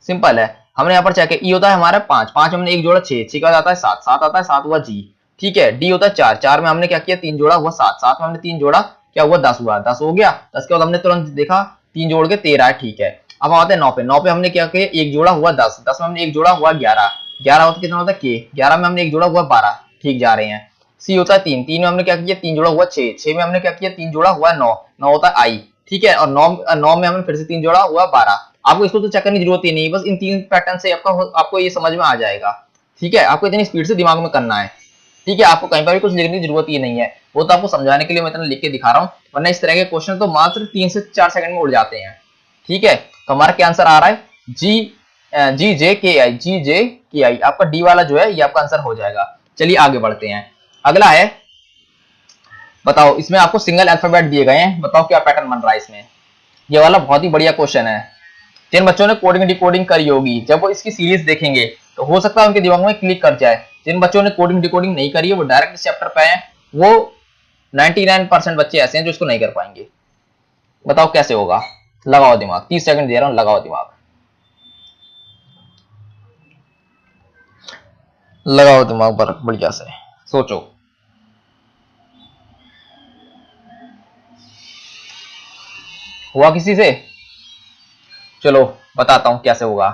सिंपल है। हमने यहाँ पर चेक किया, ई होता है हमारा 5, 5 हमने एक जोड़ा 6, 6 का आता है 7, 7 आता है 7 हुआ जी, ठीक है। डी होता है 4, 4 में हमने क्या किया, 3 जोड़ा हुआ 7, 7 में हमने 3 जोड़ा, क्या हुआ 10 हुआ, 10 हो गया। 10 के बाद हमने तुरंत देखा 3 जोड़ के 13 है, ठीक है। अब आते हैं 9 पे, 9 पे हमने क्या किया, एक जोड़ा हुआ 10, 10 में हमने एक जोड़ा हुआ 11, 11 होता कितना होता है के, 11 में हमने एक जोड़ा हुआ 12, ठीक जा रहे हैं। सी होता है 3, 3 में हमने क्या किया, 3 जोड़ा हुआ 6, 6 में हमने क्या किया, 3 जोड़ा हुआ 9, 9 होता है आई, ठीक है। और 9 में हमने फिर से 3 जोड़ा हुआ 12। आपको इसको तो चेक करने की जरूरत ही नहीं, बस इन 3 पैटर्न से आपको ये समझ में आ जाएगा, ठीक है। आपको इतनी स्पीड से दिमाग में करना है, ठीक है। आपको कहीं पर भी कुछ लिखने की जरूरत ही नहीं है, वो तो आपको समझाने के लिए मैं इतना लिख के दिखा रहा हूँ, वरना इस तरह के क्वेश्चन तो मात्र 3 से 4 सेकंड में उड़ जाते हैं, ठीक है। तो हमारा क्या आंसर आ रहा है, जी जे के आई, जी जे के आई, आपका डी वाला जो है ये आपका आंसर हो जाएगा। चलिए आगे बढ़ते हैं, अगला है, बताओ इसमें आपको सिंगल अल्फाबेट दिए गए हैं, बताओ क्या पैटर्न बन रहा है इसमें। ये वाला बहुत ही बढ़िया क्वेश्चन है, जिन बच्चों ने कोडिंग डिकोडिंग करी होगी जब वो इसकी सीरीज देखेंगे तो हो सकता है उनके दिमाग में क्लिक कर जाए। जिन बच्चों ने कोडिंग डिकोडिंग नहीं करी है वो डायरेक्ट इस चैप्टर पे आए, वो 99% बच्चे ऐसे हैं जो इसको नहीं कर पाएंगे। बताओ कैसे होगा, लगाओ दिमाग, 30 सेकंड दे रहा हूं, लगाओ दिमाग, लगाओ दिमाग पर बढ़िया से सोचो। हुआ किसी से, चलो बताता हूं कैसे होगा।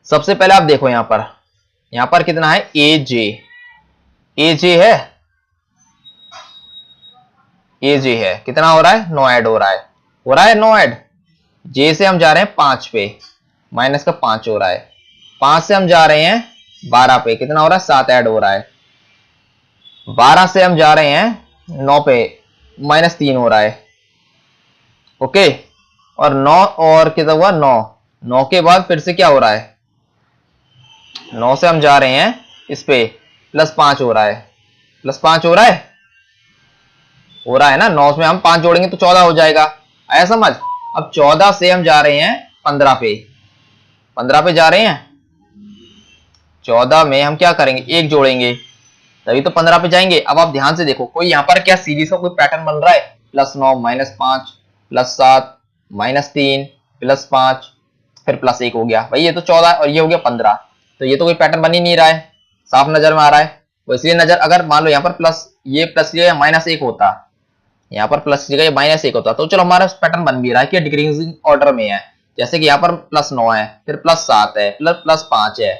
सबसे पहले आप देखो यहाँ पर यहां पर कितना है ए जे, ए जे है, ए जे है, कितना हो रहा है 9 ऐड हो रहा है, हो रहा है 9 ऐड। जे से हम जा रहे हैं 5 पे, माइनस का 5 हो रहा है। 5 से हम जा रहे हैं 12 पे, कितना हो रहा है 7 ऐड हो रहा है। 12 से हम जा रहे हैं 9 पे, माइनस 3 हो रहा है। ओके, और 9 और कितना हुआ 9, 9 के बाद फिर से क्या हो रहा है, 9 से हम जा रहे हैं इस पे, प्लस 5 हो रहा है, प्लस 5 हो रहा है, हो रहा है ना। 9 में हम 5 जोड़ेंगे तो 14 हो जाएगा, आया समझ। अब 14 से हम जा रहे हैं 15 पे, 15 पे जा रहे हैं। 14 में हम क्या करेंगे, 1 जोड़ेंगे तभी तो 15 पे जाएंगे। अब आप ध्यान से देखो, कोई यहाँ पर क्या सीरीज का कोई पैटर्न बन रहा है, +9 -5 +7 -3 +5 फिर +1 हो गया भाई, ये तो 14 और ये हो गया 15, तो ये तो कोई पैटर्न बन ही नहीं रहा है, साफ नजर में आ रहा है। तो इसलिए नजर, अगर मान लो यहाँ पर प्लस, ये प्लस या -1 होता, यहाँ पर प्लस की जगह -1 होता, तो चलो हमारा पैटर्न बन भी रहा है कि डिक्रीजिंग ऑर्डर में है। जैसे कि यहाँ पर +9 है, फिर +7 है, +5 है,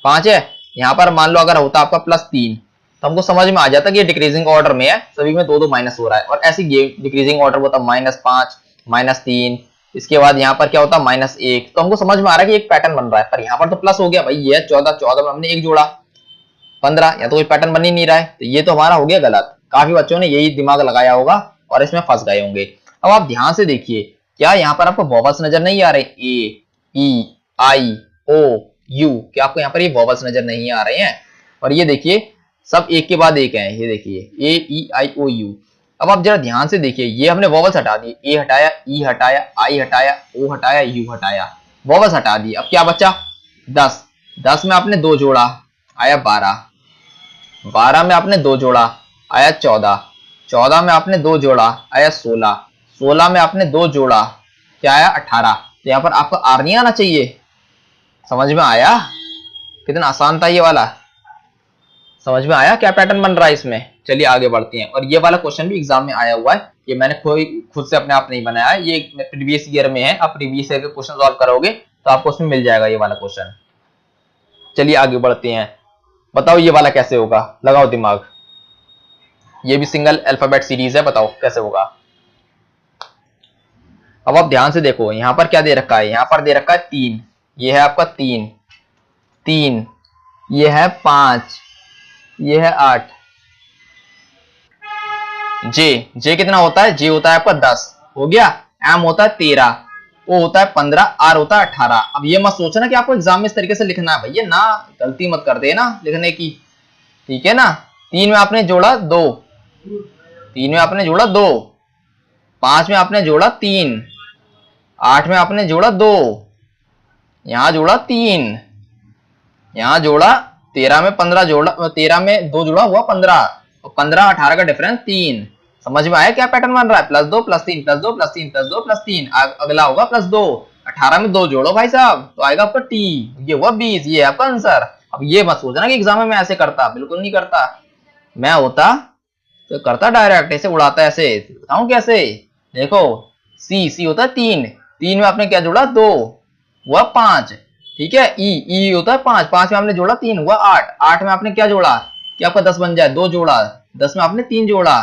5 है। यहाँ पर मान लो अगर होता आपका +3, तो हमको समझ में आ जाता कि ये डिक्रीजिंग ऑर्डर में है, सभी में 2 2 माइनस हो रहा है। और ऐसी डिक्रीजिंग ऑर्डर होता -5 -3, इसके बाद यहाँ पर क्या होता -1, तो हमको समझ में आ रहा है कि एक पैटर्न बन रहा है। पर यहाँ पर तो प्लस हो गया भाई, ये 14 में हमने 1 जोड़ा, 15, या तो कोई पैटर्न बन ही नहीं रहा है, तो ये तो हमारा हो गया गलत। काफी बच्चों ने यही दिमाग लगाया होगा और इसमें फंस गए होंगे। अब आप ध्यान से देखिए, क्या यहाँ पर आपको वॉवल्स नजर नहीं आ रहे, ए ई आई ओ यू, क्या आपको यहाँ पर ये वॉवल्स नजर नहीं आ रहे हैं। और ये देखिए सब एक के बाद एक हैं, ये देखिए ए ई आई ओ यू। अब आप जरा ध्यान से देखिए, ये हमने वॉवल्स हटा दिए, ए हटाया, ई हटाया, आई हटाया, ओ हटाया, यू हटाया, वॉवल्स हटा दिए। अब क्या बचा 10, 10 में आपने 2 जोड़ा, आया 12, 12 में आपने 2 जोड़ा, आया 14, 14 में आपने 2 जोड़ा, आया 16, 16 में आपने 2 जोड़ा, क्या आया 18। तो यहाँ पर आपको आर नहीं आना चाहिए, समझ में आया कितना आसान था ये वाला, समझ में आया क्या पैटर्न बन रहा है इसमें। चलिए आगे बढ़ते हैं। और ये वाला क्वेश्चन भी एग्जाम में आया हुआ है, ये मैंने खुद से अपने आप नहीं बनाया है, ये प्रीवियस ईयर में है। आप प्रीवियस ईयर के क्वेश्चन सॉल्व करोगे तो आपको उसमें मिल जाएगा ये वाला क्वेश्चन। चलिए आगे बढ़ते हैं, बताओ ये वाला कैसे होगा, लगाओ दिमाग। ये भी सिंगल अल्फाबेट सीरीज है, बताओ कैसे होगा। अब आप ध्यान से देखो, यहां पर क्या दे रखा है, यहां पर दे रखा है 3, ये है आपका 3, 3, ये है 5, ये है 8। जे कितना होता है, जे होता है आपका 10 हो गया, एम होता है 13, ओ होता है 15, आर होता है 18। अब ये मत सोचना कि आपको एग्जाम में इस तरीके से लिखना है भैया, ना गलती मत कर देना लिखने की, ठीक है ना। 3 में आपने जोड़ा 2, 3 में आपने जोड़ा 2, 5 में आपने जोड़ा 3, 8 में आपने जोड़ा 2, यहां जोड़ा 3, यहां जोड़ा 13 में 15 जोड़ा, 13 में 2 जोड़ा हुआ 15, और 15 18 का डिफरेंस 3। समझ में आया क्या पैटर्न बन रहा है, +2 +3 +2 +3 +2 +3, अगला होगा +2, 18 में 2 जोड़ो भाई साहब तो आएगा आपका टी, ये हुआ 20, ये है आपका आंसर। अब ये मत सोचना कि एग्जाम में मैं ऐसे करता, बिल्कुल नहीं करता, मैं होता तो करता डायरेक्ट ऐसे उड़ाता, ऐसे बताऊं कैसे। देखो सी होता है 3, 3 में आपने क्या जोड़ा 2 हुआ 5, ठीक है। ई होता है 5, 5 में आपने जोड़ा 3 हुआ 8, 8 में आपने क्या जोड़ा कि आपका 10 बन जाए, 2 जोड़ा, 10 में आपने 3 जोड़ा,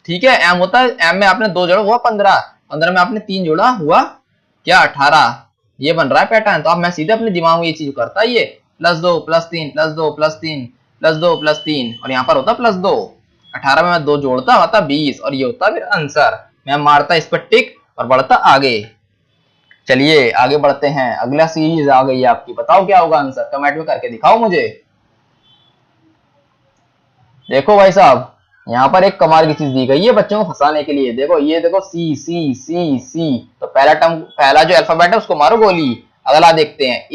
ठीक है। एम होता है, एम में आपने 2 जोड़ा हुआ 15, 15 में आपने 3 जोड़ा हुआ क्या 18, ये बन रहा है पैटर्न। तो अब मैं सीधे अपने दिमाग में ये चीज करता, ये +2 +3 +2 +3 +2 +3, और यहाँ पर होता +2, 18 में मैं 2 जोड़ता होता 20, और ये होता फिर आंसर। मैं मारता इस पर टिक और बढ़ता आगे। चलिए आगे बढ़ते हैं, अगला सीरीज आ गई है आपकी, बताओ क्या होगा आंसर, कमेंट में करके दिखाओ मुझे। देखो भाई साहब, यहाँ पर एक कमाल की चीज दी गई है बच्चों को फंसाने के लिए। देखो ये देखो सी सी सी सी, तो पहला जो अल्फाबेट है उसको मारो गोली। अगला देखते हैं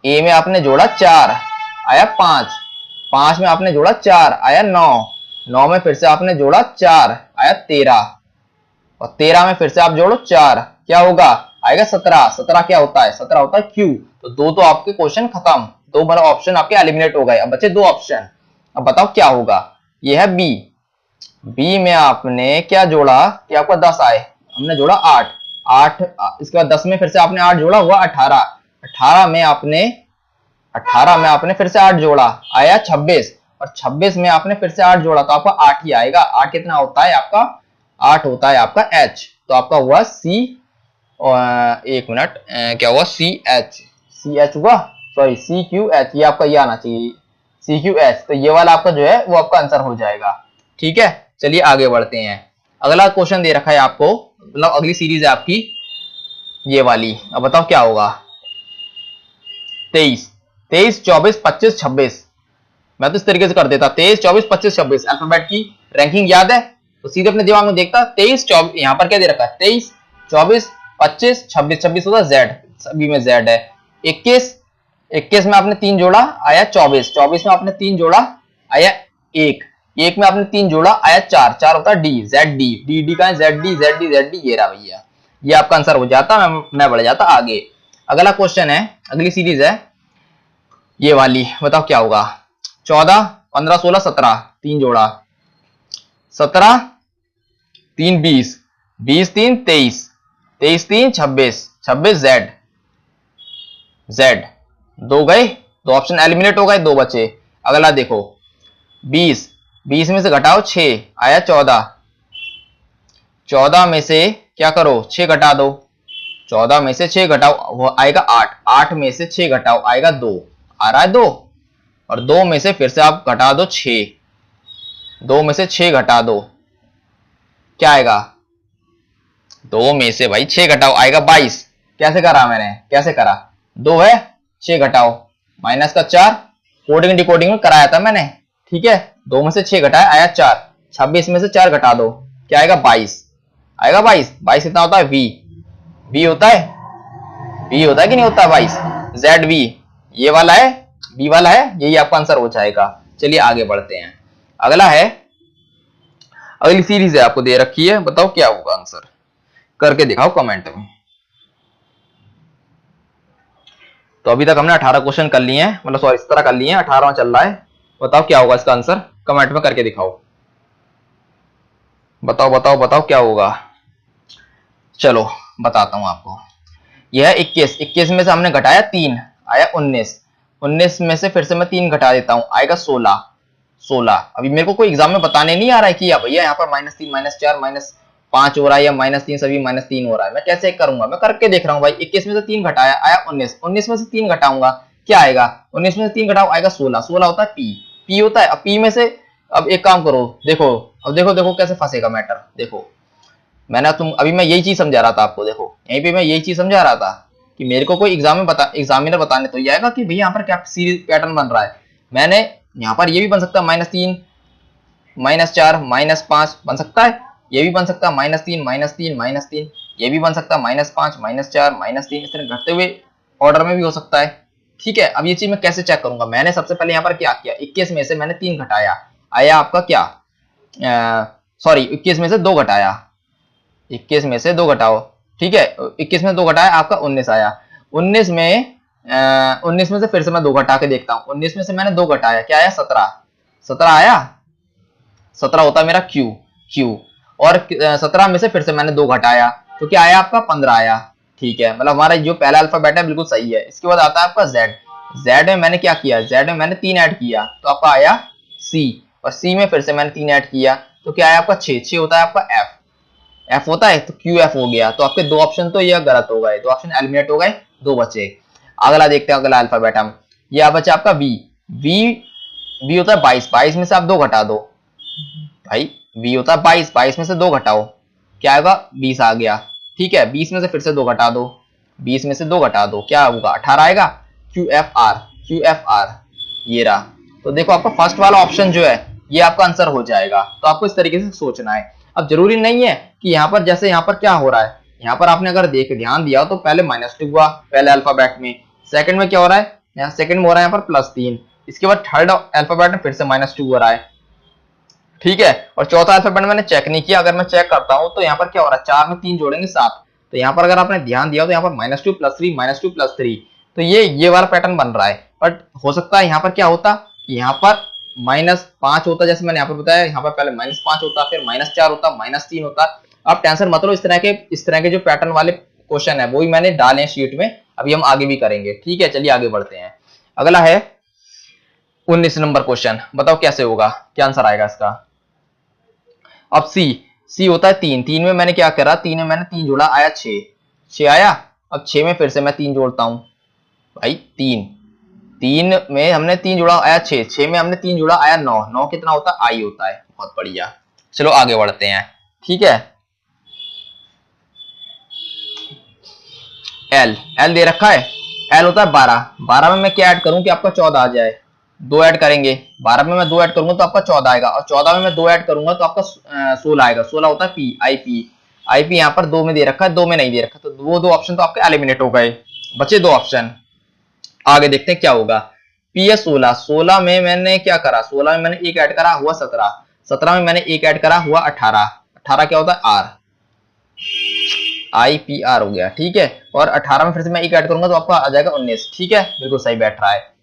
ए में आपने जोड़ा 4, आया 5, 5 में आपने जोड़ा 4, आया 9, 9 में फिर से आपने जोड़ा 4, आया 13, और 13 में फिर से आप जोड़ो 4, क्या होगा आएगा 17, 17 क्या होता है, 17 होता है क्यू। तो दो तो आपके क्वेश्चन खत्म, दो मतलब ऑप्शन आपके एलिमिनेट हो गए, अब बचे 2 ऑप्शन। अब बताओ क्या होगा, ये है बी, बी में आपने क्या जोड़ा कि आपका 10 आए, हमने जोड़ा 8, 8 इसके बाद 10 में फिर से आपने 8 जोड़ा हुआ 18, 18 में आपने 18 में आपने फिर से 8 जोड़ा, आया 26, और 26 में आपने फिर से 8 जोड़ा तो आपका 8 ही आएगा। 8 कितना होता है आपका? 8 होता है आपका H, तो आपका हुआ C, एक मिनट, क्या हुआ? CH हुआ, सॉरी CQH, ये आपका ये आना चाहिए CQH, तो ये वाला आपका जो है वो आपका आंसर हो जाएगा। ठीक है, चलिए आगे बढ़ते हैं। अगला क्वेश्चन दे रखा है आपको, मतलब अगली सीरीज है आपकी ये वाली। अब बताओ क्या होगा? 23, 24, 25, 26। मैं तो इस तरीके से कर देता, 23, 24, 25, 26। अल्फाबेट की रैंकिंग याद है तो सीधे अपने दिमाग में देखता, 23, 24, यहाँ पर क्या दे रखा है? 23, 24, 25, 26, 26 होगा Z, सभी में Z है। 21, 21 में आपने 3 जोड़ा, आया 24, 24 में आपने 3 जोड़ा, आया 1, 1 में आपने 3 जोड़ा, आया 4, 4 होता है D, ZD, DD का है ZD, ZD, ZD, ये रहा भैया, ये आपका आंसर हो जाता। मैं बढ़ जाता आगे। अगला क्वेश्चन है, अगली सीरीज है ये वाली, बताओ क्या होगा? 14, 15, 16, 17, 3 जोड़ा, 17, 3, 20, 20, 3, 23, 23, 3, 26, 26 Z, दो गए, दो ऑप्शन एलिमिनेट हो गए, दो बचे। अगला देखो 20, 20 में से घटाओ 6, आया 14, 14 में से क्या करो? 6 घटा दो, 14 में से 6 घटाओ, वो आएगा 8, 8 में से 6 घटाओ, आएगा 2, आ रहा है 2, और 2 में से फिर से आप घटा दो 6, 2 में से 6 घटा दो, क्या आएगा? 2 में से भाई 6 घटाओ, आएगा 22। कैसे करा मैंने? कैसे करा? 2 है, 6 घटाओ, माइनस का 4, कोडिंग डिकोडिंग में कराया था मैंने। ठीक है, 2 में से 6 घटाया, आया 4, 26 में से 4 घटा दो, क्या आएगा? 22, आएगा 22। 22 कितना होता है? V होता है, V होता है कि नहीं होता? 22 ZV, ये वाला है, B वाला है, यही आपका आंसर हो जाएगा। चलिए आगे बढ़ते हैं। अगला है, अगली सीरीज है आपको दे रखी है, बताओ क्या होगा आंसर? करके दिखाओ कमेंट में। तो अभी तक हमने 18 क्वेश्चन कर लिए हैं, मतलब सॉरी इस तरह कर लिए हैं, 18वां चल रहा है। बताओ क्या होगा इसका आंसर? कमेंट में करके दिखाओ, बताओ बताओ बताओ क्या होगा। चलो बताता हूं आपको। यह है 21, 21 में से हमने घटाया 3, आया 19, 19 में से फिर से मैं 3 घटा देता हूं, आएगा 16, 16। अभी मेरे को कोई एग्जाम में बताने नहीं आ रहा है कि भैया यहाँ पर -3, -4, -5 हो रहा है, या -3 सभी -3 हो रहा है। मैं कैसे करूंगा? मैं करके देख रहा हूँ भाई। 21 में से 3 घटाया, आया 19, 19 में से 3 घटाऊंगा, क्या आएगा? 19 में से 3 घटाओ, आएगा 16, 16 होता है P होता है। अब P में से, अब एक काम करो, देखो, अब देखो कैसे फंसेगा मैटर। देखो मैंने अभी मैं यही चीज समझा रहा था आपको, देखो यहीं पे मैं यही चीज समझा रहा था कि मेरे को कोई एग्जामिनर बताने तो ये आएगा कि भैया यहाँ पर क्या सीरीज पैटर्न बन रहा है। मैंने यहाँ पर ये भी बन सकता है -3, -4, -5 बन सकता है, ये भी बन सकता है -3, -3, -3, ये भी बन सकता है -5, -4, -3, इस तरह घटते हुए ऑर्डर में भी हो सकता है। ठीक है, अब ये चीज मैं कैसे चेक करूंगा? मैंने सबसे पहले यहाँ पर क्या किया, 21 में से मैंने 3 घटाया, आया आपका क्या, सॉरी 21 में से 2 घटाया, 21 में से 2 घटाओ, ठीक है, 21 में 2 घटाया, आपका 19 आया। 19 में से फिर से मैं 2 घटा के देखता हूँ, 19 में से मैंने 2 घटाया, क्या आया? 17, 17 आया, 17 होता है मेरा Q, और 17 में से फिर से मैंने 2 घटाया, तो क्या आया आपका? 15 आया। ठीक है, मतलब हमारा जो पहला अल्फाबेट है बिल्कुल सही है। इसके बाद आता है आपका Z में मैंने क्या किया? Z में मैंने 3 ऐड किया, तो आपका आया C, और C में फिर से मैंने 3 ऐड किया, तो क्या आया आपका? 6 होता है आपका F होता है, तो QF हो गया। तो आपके 2 ऑप्शन तो ये गलत हो गए, 2 ऑप्शन एलिमिनेट हो गए, 2 बचे। अगला देखते हैं, अगला अल्फाबेट हम, ये बचा आपका V होता है 22, 22 में से आप 2 घटा दो भाई, V होता है 22, 22 में से 2 घटाओ, क्या आएगा? 20 आ गया। ठीक है, 20 में से फिर से 2 घटा दो, 20 में से 2 घटा दो, क्या होगा? 18 आएगा। QFR, ये रहा। तो देखो आपका फर्स्ट वाला ऑप्शन जो है ये आपका आंसर हो जाएगा। तो आपको इस तरीके से सोचना है। अब जरूरी नहीं है कि यहाँ पर, जैसे यहाँ पर क्या हो रहा है, यहाँ पर आपने अगर ध्यान दिया तो पहले -2 हुआ पहले अल्फाबेट में, सेकंड में क्या हो रहा है, यहाँ सेकंड में हो रहा है यहाँ पर +3, इसके बाद थर्ड अल्फाबेट में फिर से -2 हो रहा है। ठीक है, और चौथा अल्फाबेट मैंने चेक नहीं किया, अगर मैं चेक करता हूं तो यहाँ पर क्या हो रहा है, 4 में 3 जोड़ेंगे 7, तो यहाँ पर अगर आपने ध्यान दिया तो यहाँ पर -2 +3, -2 +3, तो ये वाला पैटर्न बन रहा है। बट हो सकता है यहाँ पर क्या होता, यहाँ पर -5 होता, जैसे मैंने यहाँ पर बताया, यहाँ पर पहले -5 होता, फिर -4 होता, -3 होता। आप टेंशन मत लो, इस तरह के जो पैटर्न वाले क्वेश्चन है वो भी मैंने डाले हैं शीट में, अभी हम आगे भी करेंगे। ठीक है, चलिए आगे बढ़ते हैं। अगला है 19 नंबर क्वेश्चन, बताओ कैसे होगा, क्या आंसर आएगा इसका। अब सी होता है 3, 3 में मैंने क्या करा, 3 में मैंने 3 जोड़ा आया 6, 6 आया। अब 6 में फिर से मैं 3 जोड़ता हूं भाई, 3 में हमने 3 जोड़ा आया 6, 6 में हमने 3 जोड़ा आया 9, 9 कितना होता है, आई होता है। बहुत बढ़िया, चलो आगे बढ़ते हैं। ठीक है, एल दे रखा है, एल होता है 12, 12 में मैं क्या ऐड करूं कि आपका 14 आ जाए, 2 ऐड करेंगे, 12 में मैं 2 ऐड करूंगा तो आपका 14 आएगा, और 14 में मैं 2 ऐड करूंगा तो आपका 16 आएगा, 16 होता है पी, आई पी यहाँ पर 2 में दे रखा है, 2 में नहीं दे रखा, तो वो 2 ऑप्शन तो आपके एलिमिनेट हो गए, बचे 2 ऑप्शन। आगे देखते हैं क्या होगा। पी है 16, 16 में मैंने क्या करा, 16 में मैंने 1 ऐड करा हुआ 17, 17 में मैंने 1 ऐड करा हुआ 18, 18 क्या होता है आर, IPR हो गया। ठीक है, और 18 में फिर से मैं 1 ऐड करूंगा तो आपका आ जाएगा 19। ठीक है, बिल्कुल सही बैठ रहा है।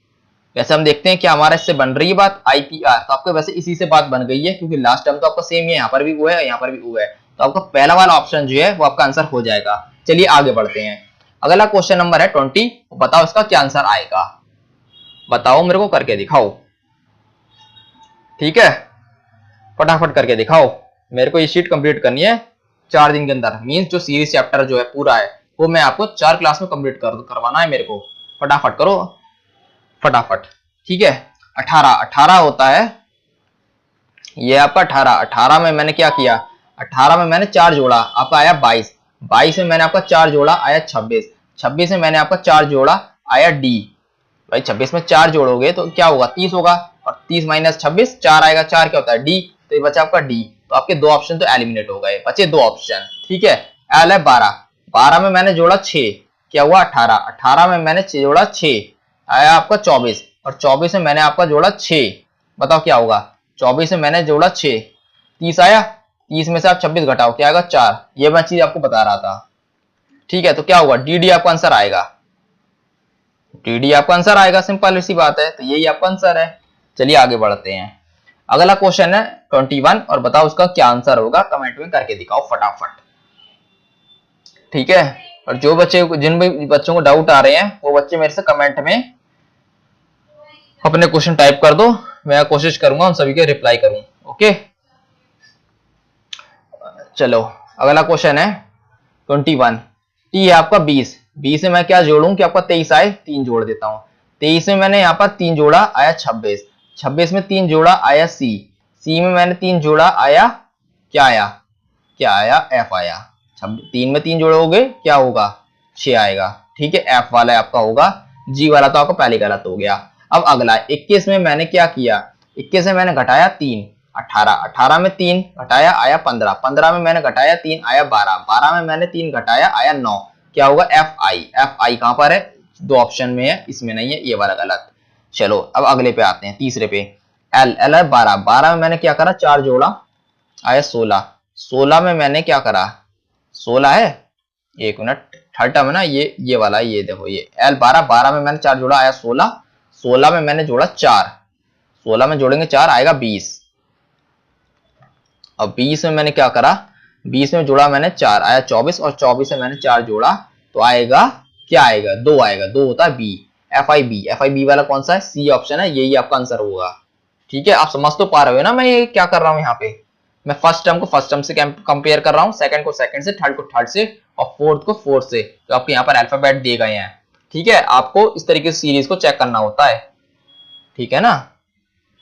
वैसे हम देखते हैं कि हमारा इससे बन रही है बात IPR, तो आपको वैसे इसी से बात बन गई है, क्योंकि लास्ट टाइम तो आपका सेम ही है, यहाँ पर भी वो है, यहाँ पर भी वो है, तो आपका पहला वाला ऑप्शन जो है वो आपका आंसर हो जाएगा। चलिए आगे बढ़ते हैं। अगला क्वेश्चन नंबर है 20, बताओ इसका क्या आंसर आएगा, बताओ मेरे को करके दिखाओ। ठीक है, फटाफट करके दिखाओ, मेरे को ये शीट कंप्लीट करनी है 4 दिन के अंदर, मींस जो सीरीज चैप्टर जो है पूरा है वो मैं आपको 4 क्लास में कंप्लीट करवाना है मेरे को। फटाफट करो, फटाफट। ठीक है, 18 होता है ये आपका 18, 18 में मैंने क्या किया, 18 में मैंने 4 जोड़ा, आपका आया 22, 22 में मैंने आपका 4 जोड़ा आया 26, 26 में मैंने आपका 4 जोड़ा आया डी, भाई 26 में 4 जोड़ोगे तो क्या होगा 30 होगा, और 30 माइनस 26 4 आएगा, 4 क्या होता है डी, तो ये बचा आपका डी, तो आपके 2 ऑप्शन तो एलिमिनेट हो गए, बचे 2 ऑप्शन। ठीक है, एल है 12, 12 में मैंने जोड़ा 6, क्या हुआ 18, 18 में मैंने जोड़ा 6 आया आपका 24, और 24 में मैंने आपका जोड़ा 6, बताओ क्या होगा, 24 में मैंने जोड़ा 6, 30 आया, 30 में से आप 26 घटाओ क्या आएगा 4, ये मैं चीज आपको बता रहा था। ठीक है, तो क्या होगा डी आपका आंसर आएगा, डी आपका आंसर आएगा, सिंपल सी बात है, तो यही आपका आंसर है। चलिए आगे बढ़ते हैं। अगला क्वेश्चन है 21, और बताओ उसका क्या आंसर होगा, कमेंट में करके दिखाओ फटाफट। ठीक है, और जो बच्चे, जिन भी बच्चों को डाउट आ रहे हैं वो बच्चे मेरे से कमेंट में अपने क्वेश्चन टाइप कर दो, मैं कोशिश करूंगा उन सभी के रिप्लाई करूं। ओके, चलो अगला क्वेश्चन है 21, टी है आपका 20, 20 में मैं क्या जोड़ूं कि आपका 23 आए, 3 जोड़ देता हूं, 23 में मैंने यहाँ पर 3 जोड़ा आया 26, 26 में 3 जोड़ा आया सी में मैंने 3 जोड़ा आया, क्या आया एफ आया, 3 में 3 जोड़ोगे क्या होगा 6 आएगा। ठीक है, एफ वाला आपका होगा, जी वाला तो आपका पहले गलत हो गया। अब अगला 21 में मैंने क्या किया, 21 में मैंने घटाया 3, 18, 18 में 3 घटाया आया 15, 15 में मैंने घटाया 3 आया 12, 12 में मैंने 3 घटाया आया 9, क्या होगा एफ आई कहां पर है, 2 ऑप्शन में है, इसमें नहीं है, ये वाला गलत। चलो अब अगले पे आते हैं, तीसरे पे, एल है 12, 12 में मैंने क्या करा 4 जोड़ा आया 16, 16 में मैंने क्या करा 16 है, एक मिनट, थर्ड टर्म है ना ये वाला, ये देखो ये एल 12, 12 में मैंने 4 जोड़ा आया 16, 16 में मैंने जोड़ा 4, 16 में जोड़ेंगे 4 आएगा 20, अब 20 में मैंने क्या करा, 20 में जोड़ा मैंने 4 आया 24, और 24 में मैंने 4 जोड़ा तो आएगा क्या आएगा 2 आएगा, 2 होता है बी, एफ आई बी वाला कौन सा है, सी ऑप्शन है, यही आपका आंसर होगा। ठीक है, आप समझ तो पा रहे हो ना मैं ये क्या कर रहा हूं, यहाँ पे मैं फर्स्ट टर्म को फर्स्ट टर्म से कंपेयर कर रहा हूँ, सेकंड को सेकंड से, थर्ड को थर्ड से, और फोर्थ को फोर्थ से, तो आपके यहाँ पर अल्फाबेट दिए गए हैं। ठीक है, आपको इस तरीके से सीरीज को चेक करना होता है। ठीक है ना,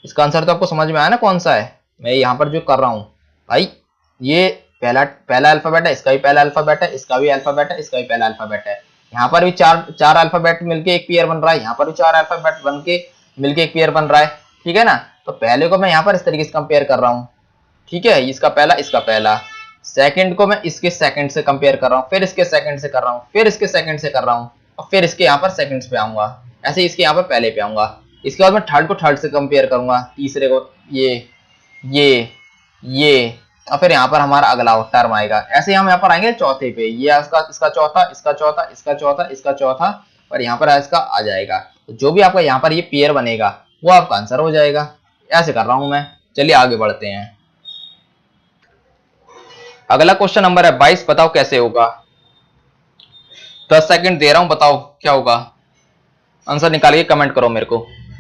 इसका आंसर तो आपको समझ में आया ना कौन सा है, मैं यहाँ पर जो कर रहा हूँ भाई, ये पहला अल्फाबेट है, इसका भी पहला अल्फाबेट है, इसका भी अल्फाबेट है, इसका भी पहला अल्फाबेट है, यहाँ पर भी चार अल्फाबेट मिलके एक पेयर बन रहा है, यहाँ पर भी 4 अल्फाबेट बन के मिलके एक पेयर बन रहा है। ठीक है ना, तो पहले को मैं यहाँ पर इस तरीके से कंपेयर कर रहा हूँ। ठीक है, इसका पहला, सेकंड को मैं इसके सेकंड से कंपेयर कर रहा हूँ, फिर इसके सेकंड से कर रहा हूँ, फिर इसके सेकंड से कर रहा हूँ, और फिर इसके यहाँ पर सेकंड्स पे आऊंगा, ऐसे इसके यहाँ पर पहले पे आऊंगा। इसके बाद मैं थर्ड को थर्ड से कंपेयर करूंगा, तीसरे को ये और फिर यहाँ पर हमारा अगला टर्म आएगा, ऐसे हम यहाँ पर आएंगे चौथे पे, ये इसका चौथा, इसका चौथा, इसका चौथा, इसका चौथा, और यहाँ पर इसका आ जाएगा, तो जो भी आपका यहाँ पर ये पेयर बनेगा वो आपका आंसर हो जाएगा। ऐसे कर रहा हूं मैं। चलिए आगे बढ़ते हैं। अगला क्वेश्चन नंबर है 22, बताओ कैसे होगा। 10 सेकंड दे रहा हूं, बताओ क्या होगा आंसर निकाल के कमेंट करो मेरे को,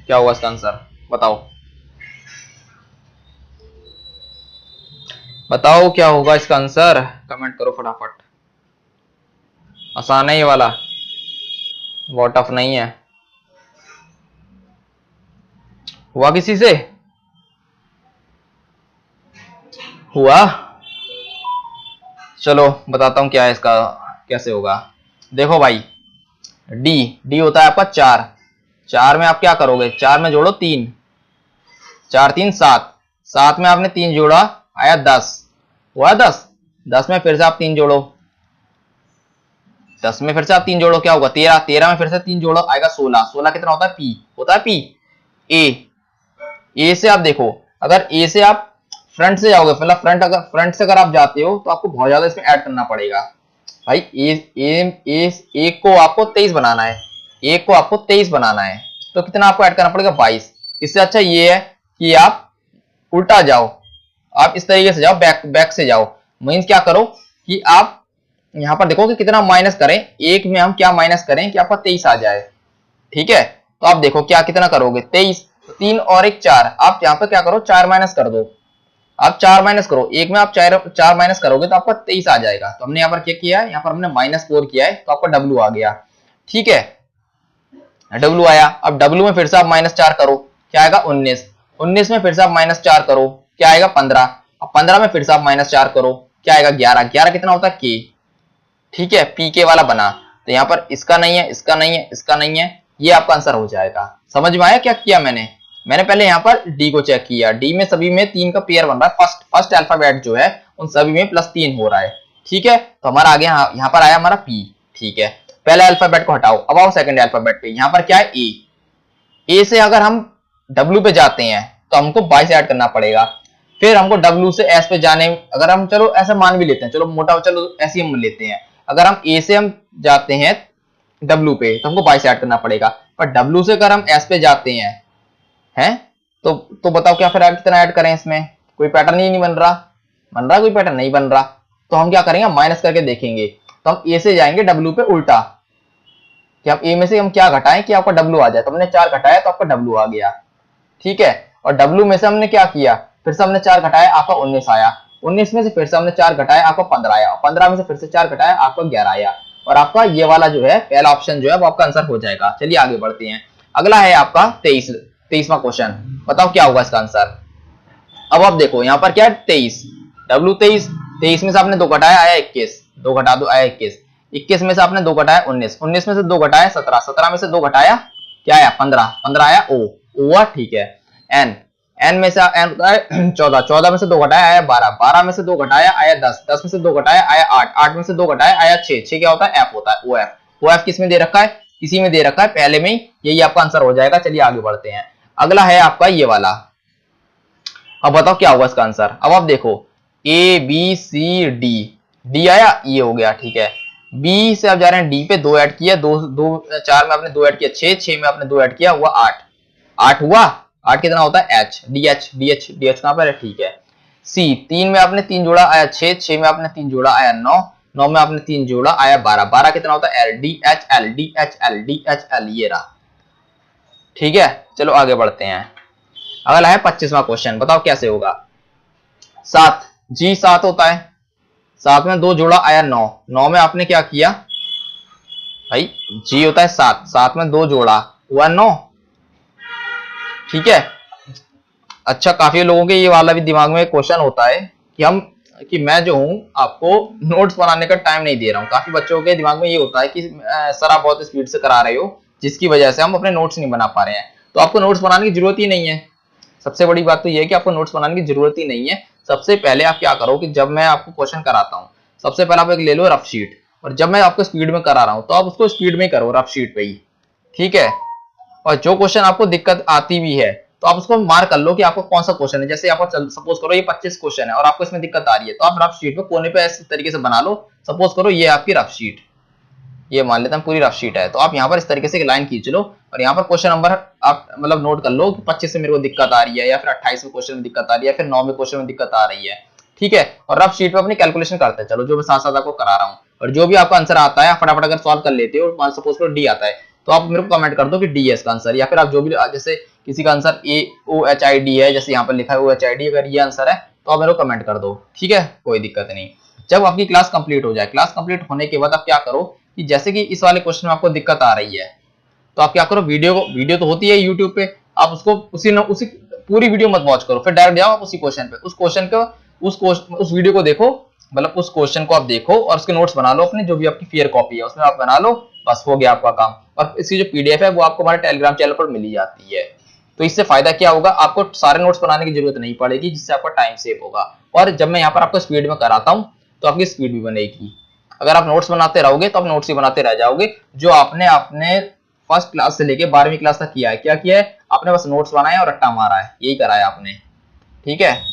क्या होगा इसका आंसर, बताओ बताओ क्या होगा इसका आंसर, कमेंट करो फटाफट। आसान है ये वाला, बहुत टफ नहीं है। हुआ किसी से, हुआ? चलो बताता हूं क्या है इसका, कैसे होगा। देखो भाई, डी डी होता है आपका 4, 4 में आप क्या करोगे, 4 में जोड़ो 3, 4 3 7, 7 में आपने 3 जोड़ा आया 10, हुआ 10, 10 में फिर से आप 3 जोड़ो, 10 में फिर से आप 3 जोड़ो क्या होगा 13, 13 में फिर से 3 जोड़ो आएगा 16, 16 कितना होता है पी, होता है पी। ए से आप देखो, अगर ए से आप फ्रंट से जाओगे, मतलब फ्रंट से अगर आप जाते हो तो आपको बहुत ज्यादा इसमें ऐड करना पड़ेगा भाई। एक को आपको 23 बनाना है, एक को आपको 23 बनाना है, तो कितना आपको ऐड करना पड़ेगा 22। इससे अच्छा ये है कि आप उल्टा जाओ, आप इस तरीके से जाओ, बैक से जाओ। मीन्स क्या करो कि आप यहां पर देखो कि कितना माइनस करें, एक में हम क्या माइनस करें कि आपका 23 आ जाए। ठीक है, तो आप देखो क्या कितना करोगे 23, 3 और 1 4, आप यहाँ पे क्या करो 4 माइनस कर दो, आप 4 माइनस करो, एक में आप 4 माइनस करोगे तो आपका 23 आ जाएगा। तो हमने यहाँ पर क्या किया है, यहाँ पर हमने -4 किया है तो आपका डब्ल्यू आ गया। ठीक है, डब्ल्यू आया। अब डब्ल्यू में फिर से आप -4 करो, क्या आएगा 19, 19 में फिर से आप -4 करो, क्या आएगा 15, अब 15 में फिर से आप -4 करो, क्या आएगा 11, 11 कितना होता है के। ठीक है, पी के वाला बना, तो यहाँ पर इसका नहीं है, इसका नहीं है, इसका नहीं है, ये आपका आंसर हो जाएगा। समझ में आया क्या किया मैंने पहले यहाँ पर डी को चेक किया, डी में सभी में 3 का पेयर बन रहा है, फर्स्ट अल्फाबेट जो है उन सभी में +3 हो रहा है। ठीक है, तो हमारा आगे यहाँ पर आया हमारा पी। ठीक है, पहले अल्फाबेट को हटाओ, अब आओ सेकंड अल्फाबेट पे। यहाँ पर क्या है ए से अगर हम डब्ल्यू पे जाते हैं तो हमको 22 ऐड करना पड़ेगा, फिर हमको डब्ल्यू से एस पे जाने, अगर हम चलो ऐसा मान भी लेते हैं, चलो मोटा चलो ऐसे ही हम लेते हैं, अगर हम ए से हम जाते हैं डब्ल्यू पे तो हमको 22 ऐड करना पड़ेगा, पर डब्ल्यू से अगर हम एस पे जाते हैं तो बताओ क्या फिर कितना ऐड करें, इसमें कोई पैटर्न ही नहीं बन रहा, कोई पैटर्न नहीं बन रहा। तो हम क्या करेंगे, माइनस करके देखेंगे। तो हम ए से जाएंगे डब्ल्यू पे उल्टा, कि हम ए में से हम क्या घटाएं कि आपका डब्ल्यू आ जाए, तो हमने 4 घटाया तो आपका डब्ल्यू आ गया। ठीक है, और डब्ल्यू में से हमने क्या किया, फिर से हमने 4 घटाया, आपका 19 आया, 19 में से फिर से हमने 4 घटाया, आपका 15 आया, 15 में से फिर से 4 घटाया, आपका 11 आया, और आपका ये वाला जो है पहला ऑप्शन जो है वो आपका आंसर हो जाएगा। चलिए आगे बढ़ते हैं, अगला है आपका 23वां क्वेश्चन, बताओ क्या होगा इसका आंसर। अब आप देखो यहाँ पर क्या है 23, डब्ल्यू 23, 23 में से आपने 2 घटाया आया 21, 2 घटा दो आया 21, 21 में से आपने 2 घटाया 19, 19 में से 2 घटाया 17, 17 में से 2 घटाया क्या आया 15, 15 आया ओ हुआ। ठीक है, एन, एन में से एन होता है 14, 14 में से 2 घटाया आया 12, 12 में से 2 घटाया आया 10, 10 में से 2 घटाया आया 8, 8 में से 2 घटाया आया 6, 6 क्या होता है एफ होता है, ओ एफ। ओ एफ किस में दे रखा है, किसी में दे रखा है पहले में ही, यही आपका आंसर हो जाएगा। चलिए आगे बढ़ते हैं, अगला है आपका ये वाला। अब बताओ क्या होगा इसका आंसर। अब आप देखो A B C D, D आया ये हो गया। ठीक है, बी से आप जा रहे हैं डी पे, 2 ऐड किया, 4 में आपने 2 ऐड किया 6, 6 में आपने 2 ऐड किया हुआ 8, 8 हुआ, 8 कितना होता है H, D H, D H, D H कहां पर है। ठीक है, सी 3 में आपने 3 जोड़ा आया 6, 6 में आपने 3 जोड़ा आया 9, 9 में आपने 3 जोड़ा आया 12, 12 कितना होता है L, D H L, D H L, D H L, ये रहा। ठीक है, चलो आगे बढ़ते हैं, अगला है 25वां क्वेश्चन, बताओ कैसे होगा। 7, जी 7 होता है, 7 में 2 जोड़ा आया 9, 9 में आपने क्या किया भाई, जी होता है 7, 7 में 2 जोड़ा हुआ 9। ठीक है, अच्छा काफी लोगों के ये वाला भी दिमाग में क्वेश्चन होता है कि मैं जो हूं आपको नोट्स बनाने का टाइम नहीं दे रहा हूं। काफी बच्चों के दिमाग में ये होता है कि सर आप बहुत स्पीड से करा रहे हो जिसकी वजह से हम अपने नोट्स नहीं बना पा रहे हैं। तो आपको नोट्स बनाने की जरूरत ही नहीं है, सबसे बड़ी बात तो ये है कि आपको नोट्स बनाने की जरूरत ही नहीं है। सबसे पहले आप क्या करो कि जब मैं आपको क्वेश्चन कराता हूँ, सबसे पहले आप एक ले लो रफ शीट, और जब मैं आपको स्पीड में करा रहा हूँ तो आप उसको स्पीड में करो, रफ शीट पे ही। ठीक है, और जो क्वेश्चन आपको दिक्कत आती भी है तो आप उसको मार्क कर लो कि आपको कौन सा क्वेश्चन है। जैसे आपको सपोज करो ये 25 क्वेश्चन है और आपको इसमें दिक्कत आ रही है, तो आप रफ शीट पे कोने पे इस तरीके से बना लो। सपोज करो ये आपकी रफ शीट, ये मान लेते हैं पूरी रफ शीट है, तो आप यहाँ पर इस तरीके से एक लाइन खींच लो और यहाँ पर क्वेश्चन नंबर आप मतलब नोट कर लो कि 25 में मेरे को दिक्कत आ रही है, या फिर 28 में क्वेश्चन में दिक्कत आ रही है, फिर 9 में क्वेश्चन में दिक्कत आ रही है। ठीक है, और रफ शीट पे अपनी कैलकुलेशन करते हैं, चलो जो मैं साथ साथ आपको करा रहा हूँ, और जो भी आपका आंसर आता है फटाफट अगर सॉल्व कर लेते हो। मान सपोज करो डी आता है, तो आप मेरे को कमेंट कर दो कि डी है इसका आंसर, या फिर आप जो भी, जैसे किसी का आंसर AOHID है, जैसे यहाँ पर लिखा है OHID, अगर ये आंसर है तो आप मेरे को कमेंट कर दो, ठीक है, कोई दिक्कत नहीं। जब आपकी क्लास कंप्लीट हो जाए, क्लास कंप्लीट होने के बाद आप क्या करो कि जैसे कि इस वाले क्वेश्चन में आपको दिक्कत आ रही है, तो आप क्या करो, वीडियो तो होती है यूट्यूब पे, आप उसको उसी पूरी वीडियो मत वॉच करो, फिर डायरेक्ट जाओ आप उसी क्वेश्चन पे, उस वीडियो को देखो, मतलब उस क्वेश्चन को आप देखो और उसके नोट्स बना लो अपने, जो भी आपकी फेयर कॉपी है उसमें आप बना लो, बस हो गया आपका काम। और इसकी जो PDF है वो आपको हमारे टेलीग्राम चैनल पर मिल जाती है। तो इससे फायदा क्या होगा, आपको सारे नोट्स बनाने की जरूरत नहीं पड़ेगी, जिससे आपका टाइम सेव होगा। और जब मैं यहाँ पर आपको स्पीड में कराता हूँ तो आपकी स्पीड भी बनेगी। अगर आप नोट्स बनाते रहोगे तो आप नोट्स ही बनाते रह जाओगे, जो आपने अपने फर्स्ट क्लास से लेके 12वीं क्लास तक किया है। क्या किया है आपने, बस नोट्स बनाया और रट्टा मारा है, यही कराया आपने, ठीक है,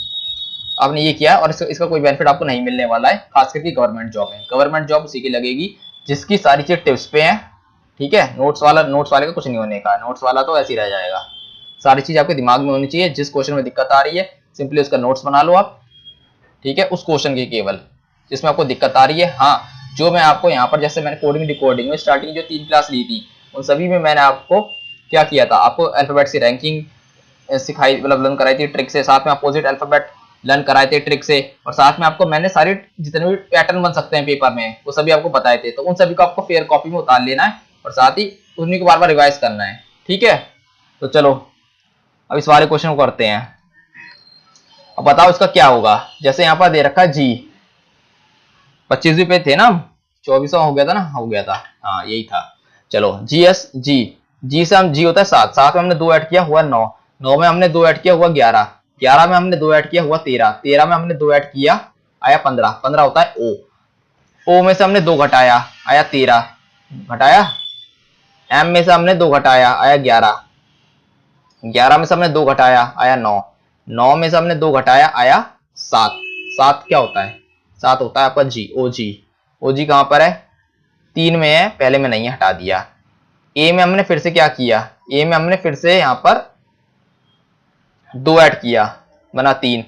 आपने ये किया। और इसका कोई बेनिफिट आपको नहीं मिलने वाला है, खास करके गवर्नमेंट जॉब में। गवर्नमेंट जॉब उसी की लगेगी जिसकी सारी चीज टिप्स पे है, ठीक है। नोट्स वाले का कुछ नहीं होने का, नोट्स वाला तो ऐसे ही रह जाएगा। सारी चीज आपके दिमाग में होनी चाहिए। जिस क्वेश्चन में दिक्कत आ रही है सिंपली उसका नोट्स बना लो आप, ठीक है, उस क्वेश्चन की केवल जिसमें आपको दिक्कत आ रही है। हाँ, जो मैं आपको यहाँ पर, जैसे मैंने कोडिंग डिकोडिंग में स्टार्टिंग जो 3 क्लास ली थी, उन सभी में मैंने आपको क्या किया था, आपको अल्फाबेट की रैंकिंग सिखाई, मतलब लर्न कराई थी ट्रिक से, साथ में अपोजिट अल्फाबेट लर्न कराए थे ट्रिक से, और साथ में आपको मैंने सारे जितने भी पैटर्न बन सकते हैं पेपर में वो सभी आपको बताए थे। तो उन सभी को आपको फेयर कॉपी में उतार लेना है और साथ ही उन्हीं को बार बार रिवाइज करना है, ठीक है। तो चलो अब इस वाले क्वेश्चन को करते हैं। अब बताओ इसका क्या होगा। जैसे यहाँ पर दे रखा है जी, 25 पे थे ना, 24वां हो गया था ना, हो गया था, हाँ यही था। चलो जी से हम जी होता है 7, 7 में हमने 2 ऐड किया हुआ 9, 9 में हमने 2 ऐड किया हुआ 11, 11 में हमने 2 ऐड किया हुआ 13, 13 में हमने 2 ऐड किया आया 15, 15 होता है ओ में से हमने 2 घटाया आया 13, घटाया। एम में से हमने 2 घटाया आया 11, 11 में से हमने 2 घटाया आया 9, 9 में से हमने 2 घटाया आया 7, 7 क्या होता है, 7 होता है आपका जी, ओजी कहां पर है, 3 में है, पहले में नहीं है, हटा दिया। ए में हमने फिर से क्या किया, ए में हमने फिर से यहां पर 2 ऐड किया, बना 3,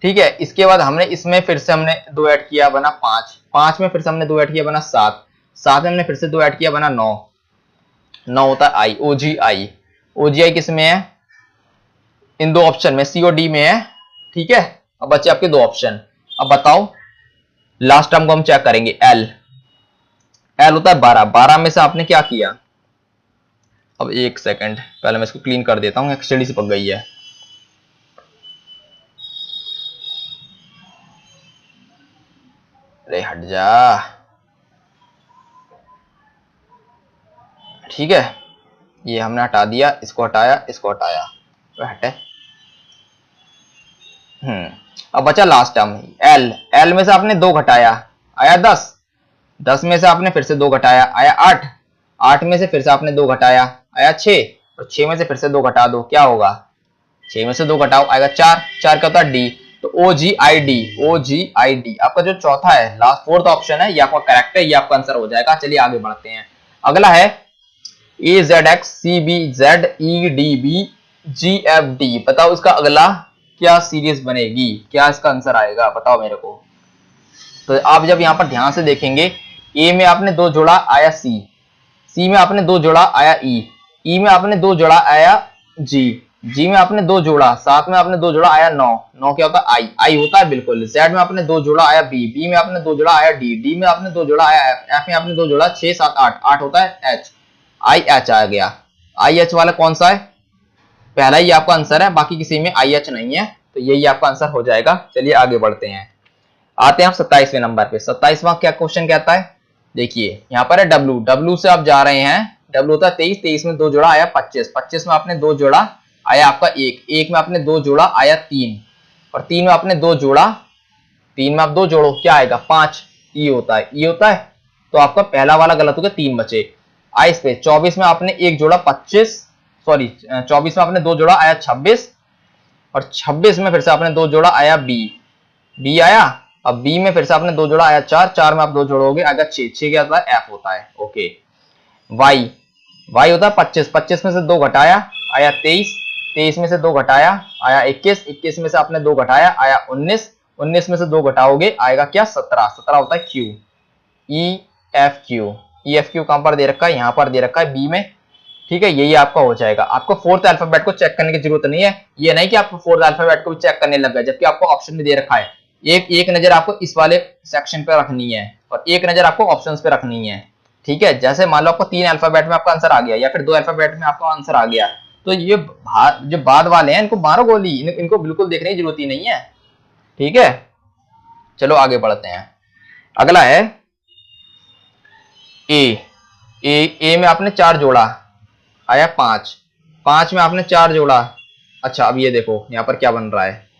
ठीक है। इसके बाद हमने इसमें फिर से हमने 2 ऐड किया, बना 5, 5 में फिर से हमने 2 ऐड किया, बना 7, 7 में हमने फिर से 2 ऐड किया, बना 9, 9 होता है आई, ओजीआई किस में है, इन 2 ऑप्शन में, सी और डी में है, ठीक है। अब बचे आपके 2 ऑप्शन। अब बताओ लास्ट टर्म को हम चेक करेंगे, एल होता है 12, 12 में से आपने क्या किया, अब एक सेकंड पहले मैं इसको क्लीन कर देता हूं, एक्सटेंडी से पक गई है। अरे हट जा, ठीक है, ये हमने हटा दिया, इसको हटाया, इसको हटाया, तो हटे। अब बचा लास्ट टर्म एल में से आपने 2 घटाया आया 10, 10 में से आपने फिर से 2 घटाया आया 8, 8 में से फिर से आपने 2 घटाया आया 6, और 6 में से फिर से 2 घटा दो, क्या होगा, 6 में से 2 घटाओ आएगा 4, 4 क्या होता है डी। तो OGID आपका जो चौथा है, लास्ट 4th ऑप्शन है, ये आपका करेक्ट है, ये आपका आंसर हो जाएगा। चलिए आगे बढ़ते हैं। अगला है AZXCBZEDBGFD, बताओ इसका अगला क्या सीरीज बनेगी, क्या इसका आंसर आएगा, बताओ मेरे को। तो आप जब यहाँ पर ध्यान से देखेंगे, ए में आपने 2 जोड़ा आया सी में आपने 2 जोड़ा आया ई में आपने 2 जोड़ा आया जी में आपने 2 जोड़ा, 7 में आपने 2 जोड़ा आया 9, 9 क्या होता है आई होता है बिल्कुल। जेड में आपने 2 जोड़ा आया बी में आपने 2 जोड़ा आया डी में आपने 2 जोड़ा आया एफ में आपने 2 जोड़ा, 6 7 8 होता है एच, IH आ गया। IH वाला कौन सा है, पहला ही आपका आंसर है, बाकी किसी में IH नहीं है, तो यही आपका आंसर हो जाएगा। चलिए आगे बढ़ते हैं, आते हैं आप 27वें नंबर पे। 27वां क्या क्वेश्चन कहता है, देखिए यहाँ पर है W से आप जा रहे हैं, W होता है 23, 23 में 2 जोड़ा आया 25, 25 में आपने 2 जोड़ा आया आपका 1 में आपने 2 जोड़ा आया 3, और 3 में आपने 2 जोड़ा, 3 में आप 2 जोड़ो क्या आएगा 5, ई होता है, तो आपका पहला वाला गलत हो गया, 3 बचे। आई पे 24 में आपने 1 जोड़ा 25, सॉरी 24 में आपने 2 जोड़ा आया 26, और 26 में फिर से आपने 2 जोड़ा आया बी आया। अब बी में फिर से आपने 2 जोड़ा आया 4, 4 में आप 2 जोड़ोगे आएगा 6, 6 क्या होता है एफ होता है, ओके। वाई होता है 25, 25 में से 2 घटाया आया 23, 23 में से 2 घटाया आया 21, 21 में से आपने 2 घटाया आया 19, 19 में से 2 घटाओगे आएगा क्या 17, 17 होता है Q, E F Q, E F Q कहां पर दे रखा है, यहां पर दे रखा है बी में, ठीक है। यही आपका हो जाएगा। आपको फोर्थ अल्फाबेट को चेक करने की जरूरत नहीं है, ये नहीं कि आपको फोर्थ अल्फाबेट को भी चेक करने लग गए, जबकि आपको ऑप्शन में दे रखा है। एक नजर आपको इस वाले सेक्शन पे रखनी है और एक नजर आपको ऑप्शंस पे रखनी है, ठीक है। जैसे मान लो आपको 3 अल्फाबेट में आपका आंसर आ गया या फिर 2 अल्फाबेट में आपका आंसर आ गया, तो ये जो बाद वाले हैं इनको मारो गोली, इनको बिल्कुल देखने की जरूरत ही नहीं है, ठीक है। चलो आगे बढ़ते हैं। अगला है ए में आपने 4 जोड़ा, आया 5, 5 में आपने 4 जोड़ा। अच्छा अब ये देखो यहां पर क्या बन रहा है,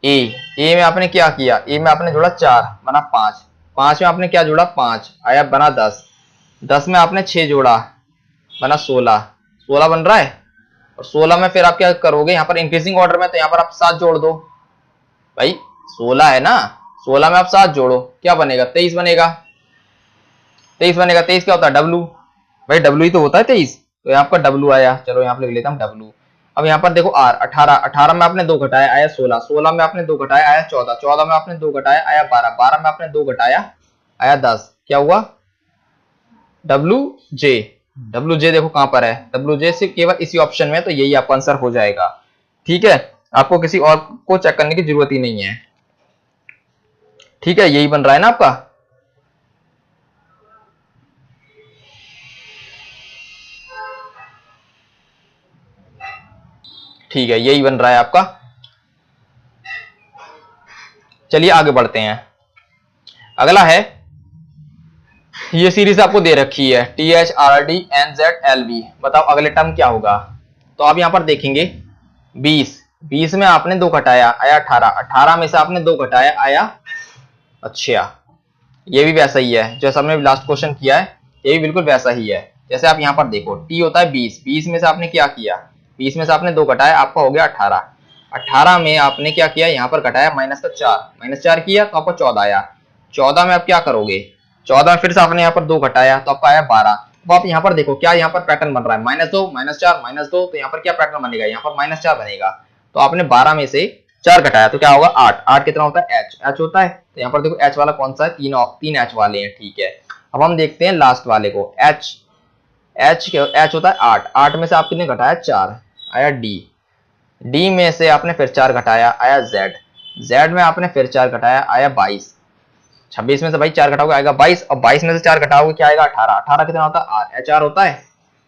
ए में आपने क्या किया, ए में आपने जोड़ा 4 बना 5, 5 में आपने क्या जोड़ा 5 आया बना 10, 10 में आपने 6 जोड़ा बना 16, 16 बन रहा है। और 16 में फिर आप क्या करोगे, यहाँ पर इंक्रीजिंग ऑर्डर में, तो यहाँ पर आप 7 जोड़ दो भाई, 16 है ना, 16 में आप 7 जोड़ो, क्या बनेगा 23 बनेगा, 23 बनेगा। 23 क्या होता है डब्लू, भाई डब्लू ही तो होता है 23, तो यहाँ पर डब्लू आया। चलो यहाँ पर लिख लेता हूँ डब्लू। अब यहाँ पर देखो आर 18, 18 में आपने 2 घटाया आया 16, 16 में आपने 2 घटाया आया 14, 14 में आपने 2 घटाया आया 12, 12 में आपने 2 घटाया आया 10, क्या हुआ डब्लू जे। डब्लू जे देखो कहां पर है, डब्लू जे से केवल इसी ऑप्शन में, तो यही आपका आंसर हो जाएगा, ठीक है। आपको किसी और को चेक करने की जरूरत ही नहीं है, ठीक है। यही बन रहा है ना आपका, ठीक है, यही बन रहा है आपका। चलिए आगे बढ़ते हैं। अगला है, ये सीरीज आपको दे रखी है THRDNZLV, बताओ अगले टर्म क्या होगा। तो आप यहां पर देखेंगे 20, 20 में आपने 2 घटाया आया 18, 18 में से आपने 2 घटाया आया, अच्छा ये भी वैसा ही है जैसा हमने लास्ट क्वेश्चन किया है, ये भी बिल्कुल वैसा ही है। जैसे आप यहाँ पर देखो टी होता है 20, 20 में से आपने क्या किया, 20 में से आपने 2 घटाया, आपका हो गया 18, 18 में आपने क्या किया, यहाँ पर घटाया माइनस का 4, माइनस 4 किया तो आपको 14 आया। 14 में आप क्या करोगे, 14 में फिर से आपने यहाँ पर 2 घटाया तो आपका आया 12। तो आप यहाँ पर देखो क्या यहाँ पर पैटर्न बन रहा है, -2 -4 -2, तो यहाँ पर क्या पैटर्न बनेगा, यहाँ पर -4 बनेगा। तो आपने 12 में से 4 घटाया तो क्या होगा 8, 8 कितना होता है एच, एच होता है। तो यहाँ पर देखो एच वाला कौन सा है, तीन एच वाले हैं, ठीक है। अब हम देखते हैं लास्ट वाले को, एच, एच होता है 8, 8 में से आप कितने घटाया 4 आया डी, डी में से आपने फिर 4 घटाया आया जेड, जेड में आपने फिर 4 घटाया आया 22, 26 में से भाई 4 घटाओगे आएगा 22, और 22 में से 4 घटाओगे क्या आएगा 18, 18 कितना होता है आर, एच आर होता है।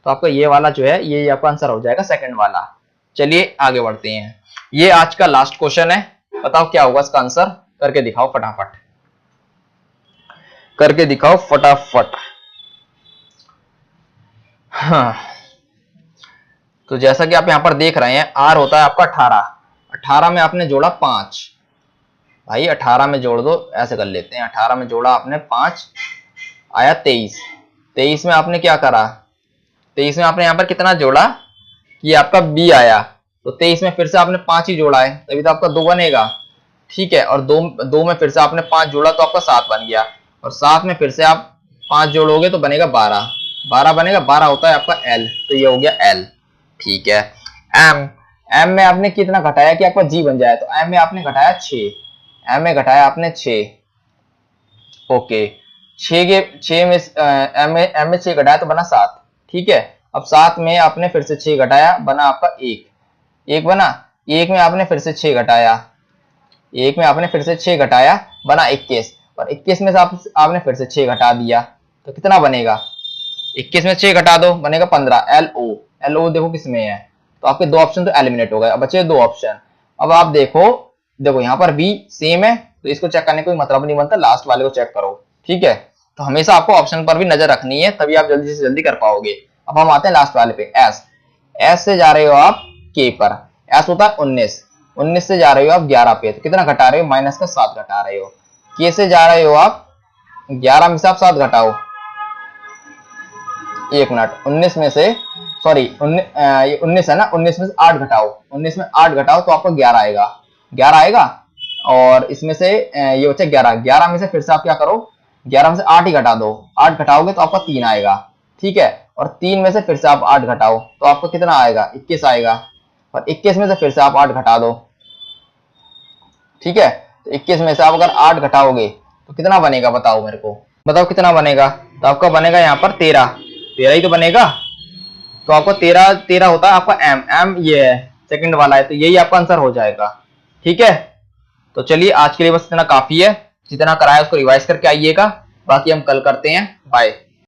तो आपका ये वाला जो है ये आपका आंसर हो जाएगा सेकंड वाला। चलिए आगे बढ़ते हैं, ये आज का लास्ट क्वेश्चन है, बताओ क्या होगा इसका आंसर, करके दिखाओ फटाफट, करके दिखाओ फटाफट। हाँ तो जैसा कि आप यहां पर देख रहे हैं आर होता है आपका 18, 18 में आपने जोड़ा 5, भाई 18 में जोड़ दो, ऐसे कर लेते हैं, 18 में जोड़ा आपने 5 आया 23, 23 में आपने क्या करा, 23 में आपने यहां पर कितना जोड़ा, ये आपका बी आया, तो 23 में फिर से आपने 5 ही जोड़ा है तभी तो आपका 2 बनेगा, ठीक है। और 2 में फिर से आपने 5 जोड़ा तो आपका 7 बन गया, और 7 में फिर से आप 5 जोड़ोगे तो बनेगा 12, 12 बनेगा, 12 होता है आपका एल, तो ये हो गया एल, ठीक है। एम, एम में आपने कितना घटाया कि आपका जी बन जाए, तो एम में आपने घटाया 6, एम में घटाया आपने 6, ओके 6 में एम में 6 घटाया तो बना 7, ठीक है। अब 7 में आपने फिर से 6 घटाया बना आपका 1, 1 बना, 1 में आपने फिर से 6 घटाया, 1 में आपने फिर से 6 घटाया बना 21, और 21 में से आपने फिर से 6 घटा दिया तो कितना बनेगा, 21 में 6 घटा दो बनेगा 15, एल ओ, एल ओ देखो किसमें है, तो आपके 2 ऑप्शन तो एलिमिनेट हो गए, अब बचे 2 ऑप्शन। अब आप देखो यहाँ पर बी सेम है तो इसको चेक करने का कोई मतलब नहीं बनता, लास्ट वाले को चेक करो, ठीक है। तो हमेशा आपको ऑप्शन पर भी नजर रखनी है तभी आप जल्दी से जल्दी कर पाओगे। अब हम आते हैं लास्ट वाले पे, एस, एस से जा रहे हो आप के पर, एस होता है 19, 19 से जा रहे हो आप 11 पे, तो कितना घटा रहे हो माइनस का 7 घटा रहे हो। के से जा रहे हो आप 11 में से आप 7 घटाओ, 1 मिनट, 19 में से सॉरी 19 है ना, 19 में से 8 घटाओ, 19 में 8 घटाओ तो आपको 11 आएगा, 11 आएगा। और इसमें से ये बचा 11, 11 में से फिर से आप क्या करो 11 में से 8 ही घटा दो, 8 घटाओगे तो आपका 3 आएगा, ठीक है। और 3 में से फिर से आप 8 घटाओ तो आपको कितना आएगा 21 आएगा, और 21 में से फिर से आप 8 घटा दो, ठीक है। तो 21 में से आप अगर 8 घटाओगे तो कितना बनेगा बताओ मेरे को, बताओ कितना बनेगा। तो आपका बनेगा यहाँ पर 13, 13 ही तो बनेगा। तो आपको 13 13 होता है आपका एम, एम ये है सेकंड वाला है, तो यही आपका आंसर हो जाएगा। ठीक है, तो चलिए आज के लिए बस इतना काफी है। जितना कराया उसको रिवाइज करके आइएगा, बाकी हम कल करते हैं। बाय।